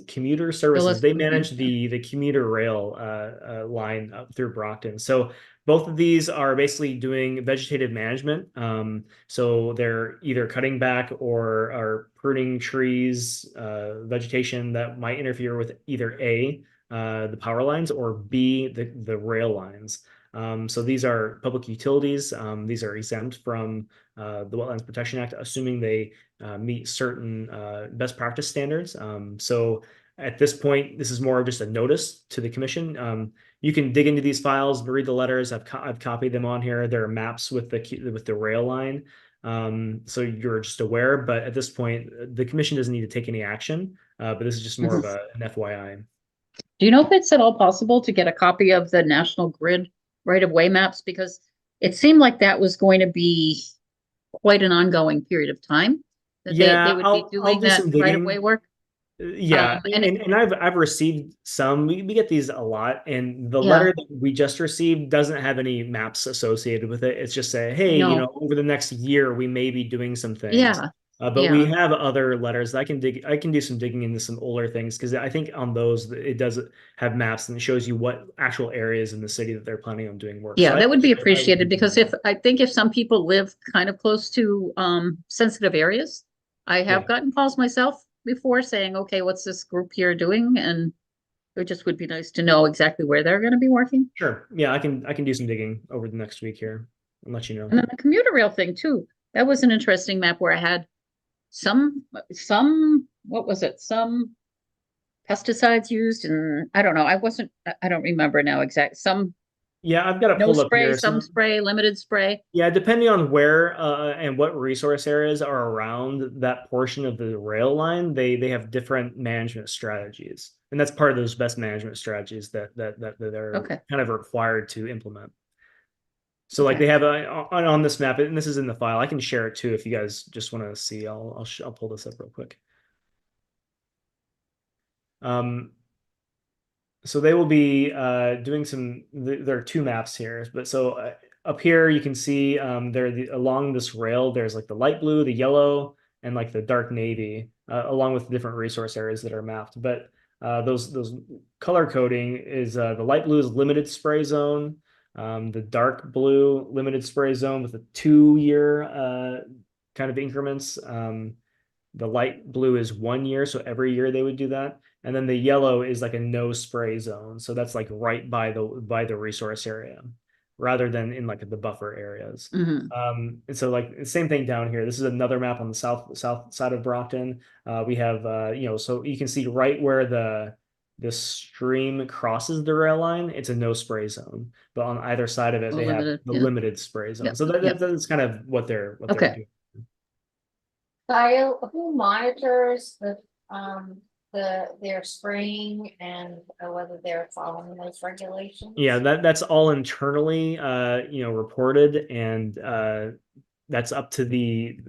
Commuter Services. Keolis, They manage the commuter rail line up through Brockton. So both of these are basically doing vegetative management. So they're either cutting back or are pruning trees, vegetation that might interfere with either A, the power lines, or B, the rail lines. So these are public utilities. These are exempt from the Wetlands Protection Act, assuming they meet certain best practice standards. So at this point, this is more of just a notice to the commission. You can dig into these files and read the letters. I've copied them on here. There are maps with the rail line. So you're just aware, but at this point, the commission doesn't need to take any action. But this is just more of an FYI. Do you know if it's at all possible to get a copy of the National Grid right-of-way maps? Because it seemed like that was going to be quite an ongoing period of time. That they would be doing do that some digging. right-of-way work. Yeah, and and I've received some. We get these a lot, and the Yeah. letter that we just received doesn't have any maps associated with it. It's just say, hey, No. over the next year we may be doing some things. Yeah. But we have other letters that I can dig. I can do some digging into some older things because I think on those it does have maps and it shows you what actual areas in the city that they're planning on doing work. Yeah, So that would be I would appreciated do because that. I think if some people live kind of close to sensitive areas, I have Yeah. gotten calls myself before saying, okay, what's this group here doing? And it just would be nice to know exactly where they're going to be working. Sure. Yeah, I can do some digging over the next week here and let you know. And then the commuter rail thing too. That was an interesting map where I had some what was it? Some pesticides used, and I don't know. I don't remember now exact. Some Yeah, I've got it no pulled up spray, here. some spray, limited spray. Yeah, depending on where and what resource areas are around that portion of the rail line, they have different management strategies, and that's part of those best management strategies that they're Okay. kind of required to implement. So like Okay. they have on this map, and this is in the file. I can share it too if you guys just want to see. I'll pull this up real quick. So they will be doing some. There are two maps here, but so up here you can see along this rail. There's like the light blue, the yellow, and like the dark navy, along with different resource areas that are mapped. But those color coding is the light blue is limited spray zone, the dark blue limited spray zone with a 2-year kind of increments. The light blue is 1 year, so every year they would do that. And then the yellow is like a no spray zone. So that's like right by the resource area rather than in like the buffer areas. And so like the same thing down here. This is another map on the south side of Brockton. We have so you can see right where the stream crosses the rail line, it's a no spray zone. But on either side of it, they have the limited spray zone. Yep, So that's kind of what they're Okay. doing. Kyle, who monitors their spraying and whether they're following those regulations? Yeah, that's all internally reported, and that's up to these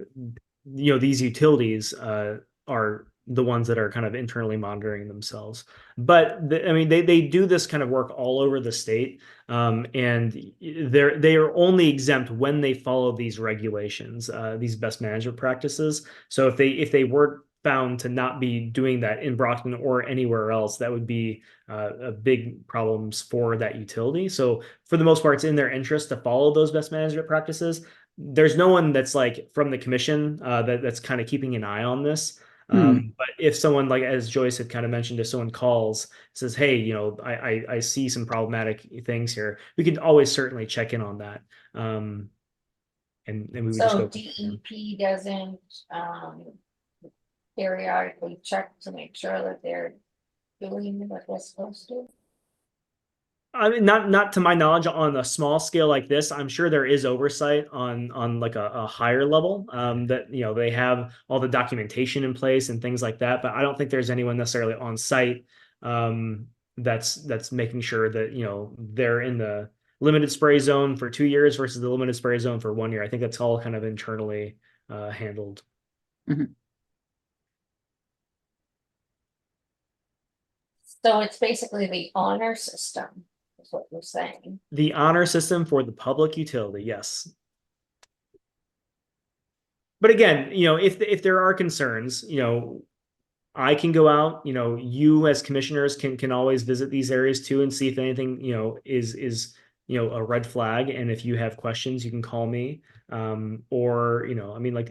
utilities are the ones that are kind of internally monitoring themselves. But I mean they do this kind of work all over the state, and they are only exempt when they follow these regulations, these best management practices. So if they were found to not be doing that in Brockton or anywhere else, that would be a big problems for that utility. So for the most part, it's in their interest to follow those best management practices. There's no one that's like from the commission that's kind of keeping an eye on this. But if someone, like as Joyce had kind of mentioned, if someone calls, says, hey, you know, I see some problematic things here, we could always certainly check in on that. And we would just So go. DEP doesn't, periodically check to make sure that they're doing what they're supposed to? I mean, not to my knowledge on a small scale like this. I'm sure there is oversight on like a higher level, that, you know, they have all the documentation in place and things like that. But I don't think there's anyone necessarily on site, that's making sure that, you know, they're in the limited spray zone for 2 years versus the limited spray zone for 1 year. I think that's all kind of internally handled. So it's basically the honor system, is what you're saying. The honor system for the public utility, yes. But again, you know, if there are concerns, you know, I can go out, you know, you as commissioners can always visit these areas too and see if anything, you know, is you know, a red flag. And if you have questions, you can call me. Or, you know, I mean, like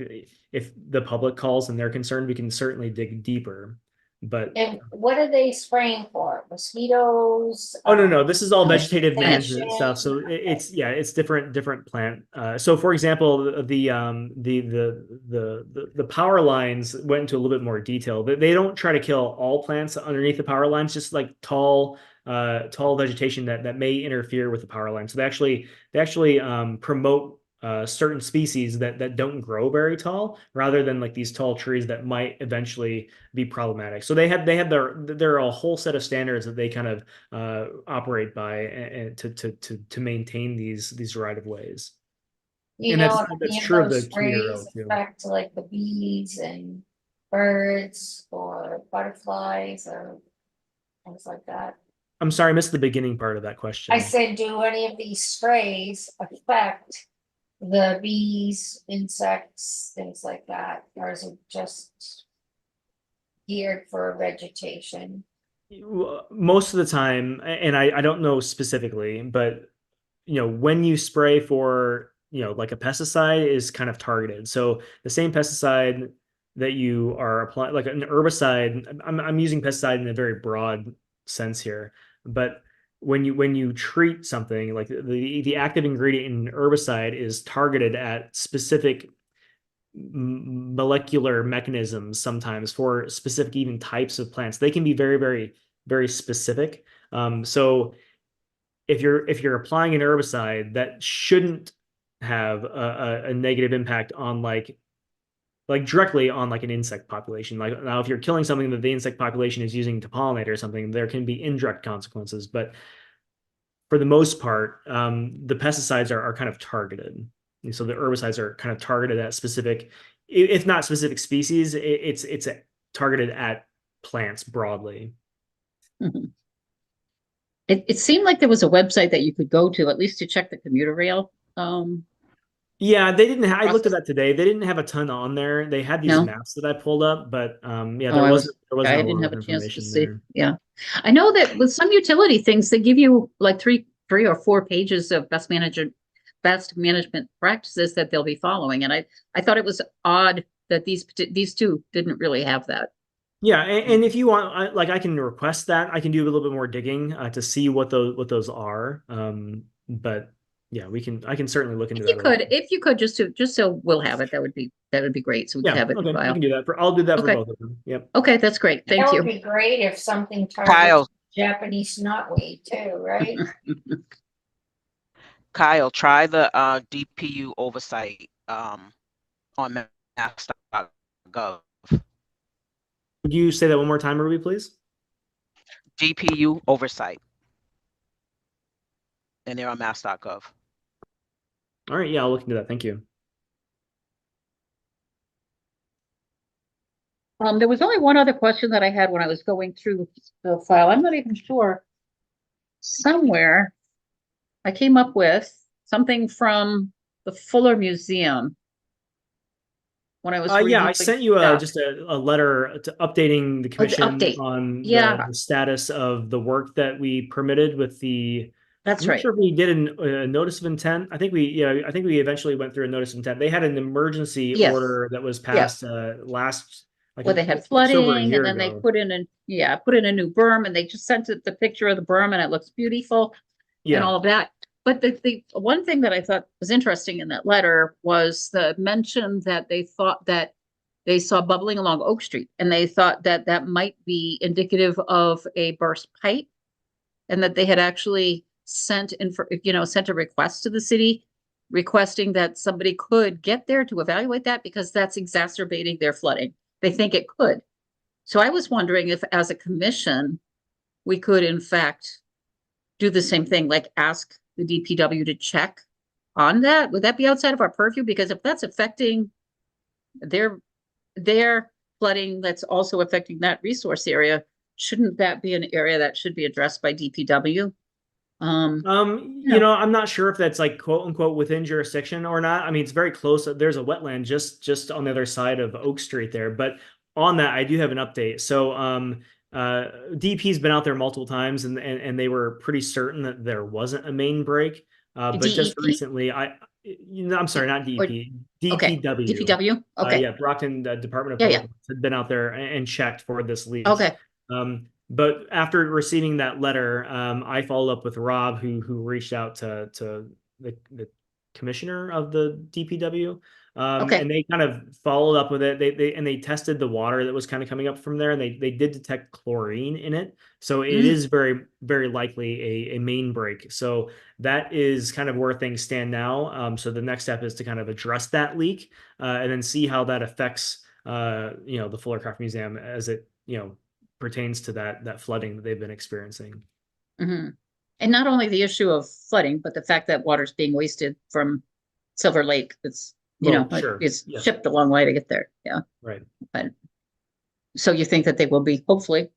if the public calls and they're concerned, we can certainly dig deeper. But And what are they spraying for? Mosquitoes? oh no, this is all vegetative management vegetation? stuff. So it's yeah, it's different plant. So for example, the power lines went into a little bit more detail. They don't try to kill all plants underneath the power lines, just like tall vegetation that may interfere with the power line. So they actually promote certain species that don't grow very tall, rather than like these tall trees that might eventually be problematic. So they have there are a whole set of standards that they kind of operate by and to maintain these right of ways. You And know, that's if any of true of those the commuter rail sprays too. affect like the bees and birds or butterflies or things like that? I'm sorry, I missed the beginning part of that question. I said, do any of these sprays affect the bees, insects, things like that, or is it just geared for vegetation? Most of the time, and I don't know specifically, but you know, when you spray for, you know, like a pesticide is kind of targeted. So the same pesticide that you are applying, like an herbicide, I'm using pesticide in a very broad sense here, but when you treat something like the active ingredient in herbicide is targeted at specific molecular mechanisms, sometimes for specific even types of plants. They can be very specific. So if you're applying an herbicide, that shouldn't have a negative impact on like directly on like an insect population. Like now, if you're killing something that the insect population is using to pollinate or something, there can be indirect consequences. But for the most part, the pesticides are kind of targeted. And so the herbicides are kind of targeted at specific, if not specific species, it's targeted at plants broadly. It seemed like there was a website that you could go to, at least to check the commuter rail. Yeah, they didn't. I looked at Process. that today. They didn't have a ton on there. They had these No? maps that I pulled up, but yeah, Oh, there I wasn't a didn't lot have of a chance to information see. there. Yeah. I know that with some utility things, they give you like three or four pages of best management practices that they'll be following. And I thought it was odd that these two didn't really have that. Yeah, and if you want, I can request that. I can do a little bit more digging to see what those are. But yeah, I can certainly look into that. If you could just so we'll have it, that would be great. So we could Yeah, have it in okay, I file. can do that I'll do that for Okay. both of them. Yep. Okay, that's great. Thank That you. would be great if something Kyle. targets Japanese snotweed too, right? Kyle, try the DPU oversight on mass.gov. Would you say that one more time, Ruby, please? DPU oversight. And they're on mass.gov. All right, yeah, I'll look into that. Thank you. There was only one other question that I had when I was going through the file. I'm not even sure. Somewhere I came up with something from the Fuller Museum when I was Yeah, I reviewing sent you stuff. just a letter to updating the commission update. on Yeah. the status of the work that we permitted with the. That's I'm not right. sure if we did a notice of intent. I think we eventually went through a notice of intent. They had an emergency Yes. order that was passed like Well, they had just over a flooding year and then they ago. put in a new berm and they just sent it the picture of the berm and it looks beautiful and Yeah. all of that. But the one thing that I thought was interesting in that letter was the mention that they thought that they saw bubbling along Oak Street and they thought that that might be indicative of a burst pipe and that they had actually sent sent a request to the city requesting that somebody could get there to evaluate that because that's exacerbating their flooding. They think it could. So I was wondering if as a commission, we could in fact do the same thing, like ask the DPW to check on that. Would that be outside of our purview? Because if that's affecting their flooding, that's also affecting that resource area, shouldn't that be an area that should be addressed by DPW? You know, I'm not sure if that's like quote unquote within jurisdiction or not. I mean, it's very close. There's a wetland just on the other side of Oak Street there. But on that, I do have an update. So DP's been out there multiple times and they were pretty certain that there wasn't a main break. But just DEP? recently, I'm sorry, not DEP, Okay, DPW. DPW? Okay. Yeah, Brockton Department of Yeah, Public yeah. Works had been out there and checked for this leak. Okay. But after receiving that letter, I followed up with Rob, who reached out to the commissioner of the DPW, Okay. and they kind of followed up with it. They tested the water that was kind of coming up from there, and they did detect chlorine in it. So it is very, very likely a main break. So that is kind of where things stand now. So the next step is to kind of address that leak and then see how that affects the Fuller Craft Museum as it pertains to that flooding that they've been experiencing. Mm-hmm. And not only the issue of flooding, but the fact that water's being wasted from Silver Lake. It's Sure. it's Yes. shipped a long way to get there. Yeah. Right. But so you think that they will be hopefully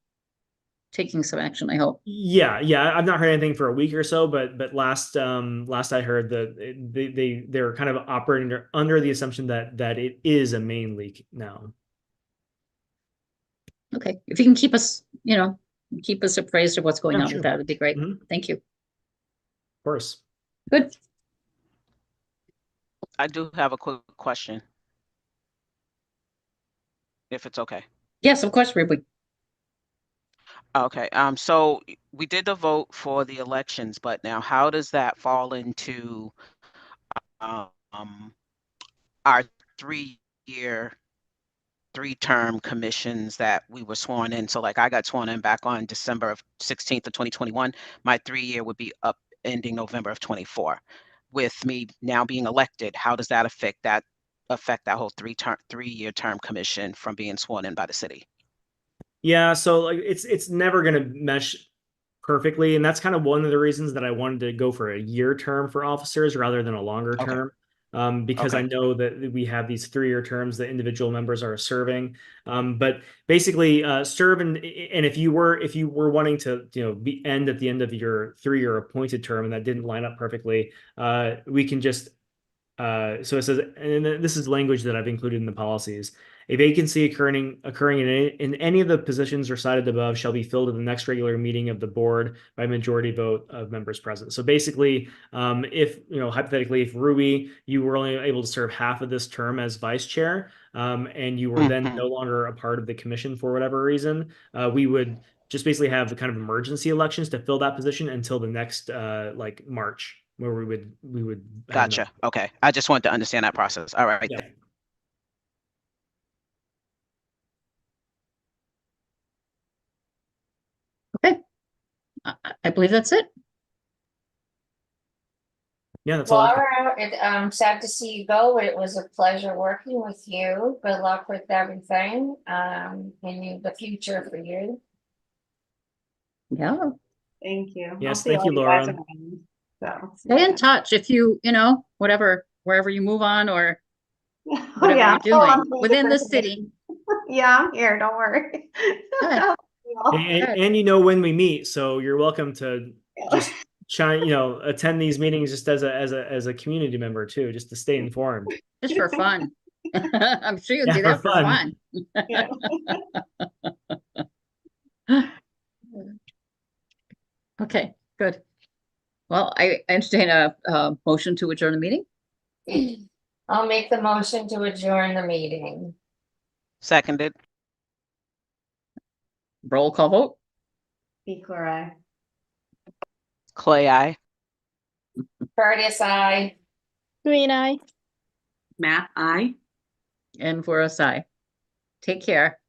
taking some action, I hope. Yeah. I've not heard anything for a week or so, but last I heard that they're kind of operating under the assumption that it is a main leak now. Okay. If you can keep us appraised of what's going on Sure. with that, would be great. Mhm. Thank you. Of course. Good. I do have a quick question, if it's okay. Yes, of course, Ruby. Okay, so we did the vote for the elections, but now how does that fall into our 3-year, 3-term commissions that we were sworn in? So like I got sworn in back on December 16th of 2021. My 3-year would be up ending November of 24. With me now being elected, how does that affect that whole 3-year term commission from being sworn in by the city? Yeah, so like it's never going to mesh perfectly, and that's kind of one of the reasons that I wanted to go for a year term for officers rather than a longer Okay. term. Because Okay. I know that we have these 3-year terms that individual members are serving. But basically, serve and if you were wanting to end at the end of your 3-year appointed term and that didn't line up perfectly, we can just so it says, and this is language that I've included in the policies. A vacancy occurring in any of the positions recited above shall be filled at the next regular meeting of the board by majority vote of members present. So basically, if hypothetically, if Ruby, you were only able to serve half of this term as vice chair, and you were then no longer a part of the commission for whatever reason, we would just basically have the kind of emergency elections to fill that position until the next like March, where we would have Gotcha. Okay. I just wanted to understand that process. All right. Yeah. Okay. I believe that's it. Yeah, that's all. Laura, I'm sad to see you go. It was a pleasure working with you. Good luck with everything, in the future for you. Yeah. Thank you. Yes, I'll see thank all you, guys Laura. around, so. Stay in touch if you, wherever you move on or Oh, whatever yeah, you're I'm still on doing some within the different city. commissions. Yeah, I'm here, don't worry. Good. And when we meet, so you're welcome to just attend these meetings just as a community member too, just to stay informed. Just for fun. I'm sure you'll Yeah, do that for for fun. fun. Okay, good. Well, I entertain a motion to adjourn the meeting. I'll make the motion to adjourn the meeting. Seconded. Roll call vote. Equal eye. Clay, I. Curtis, I. Green eye. Matt, I. And for us, aye. Take care.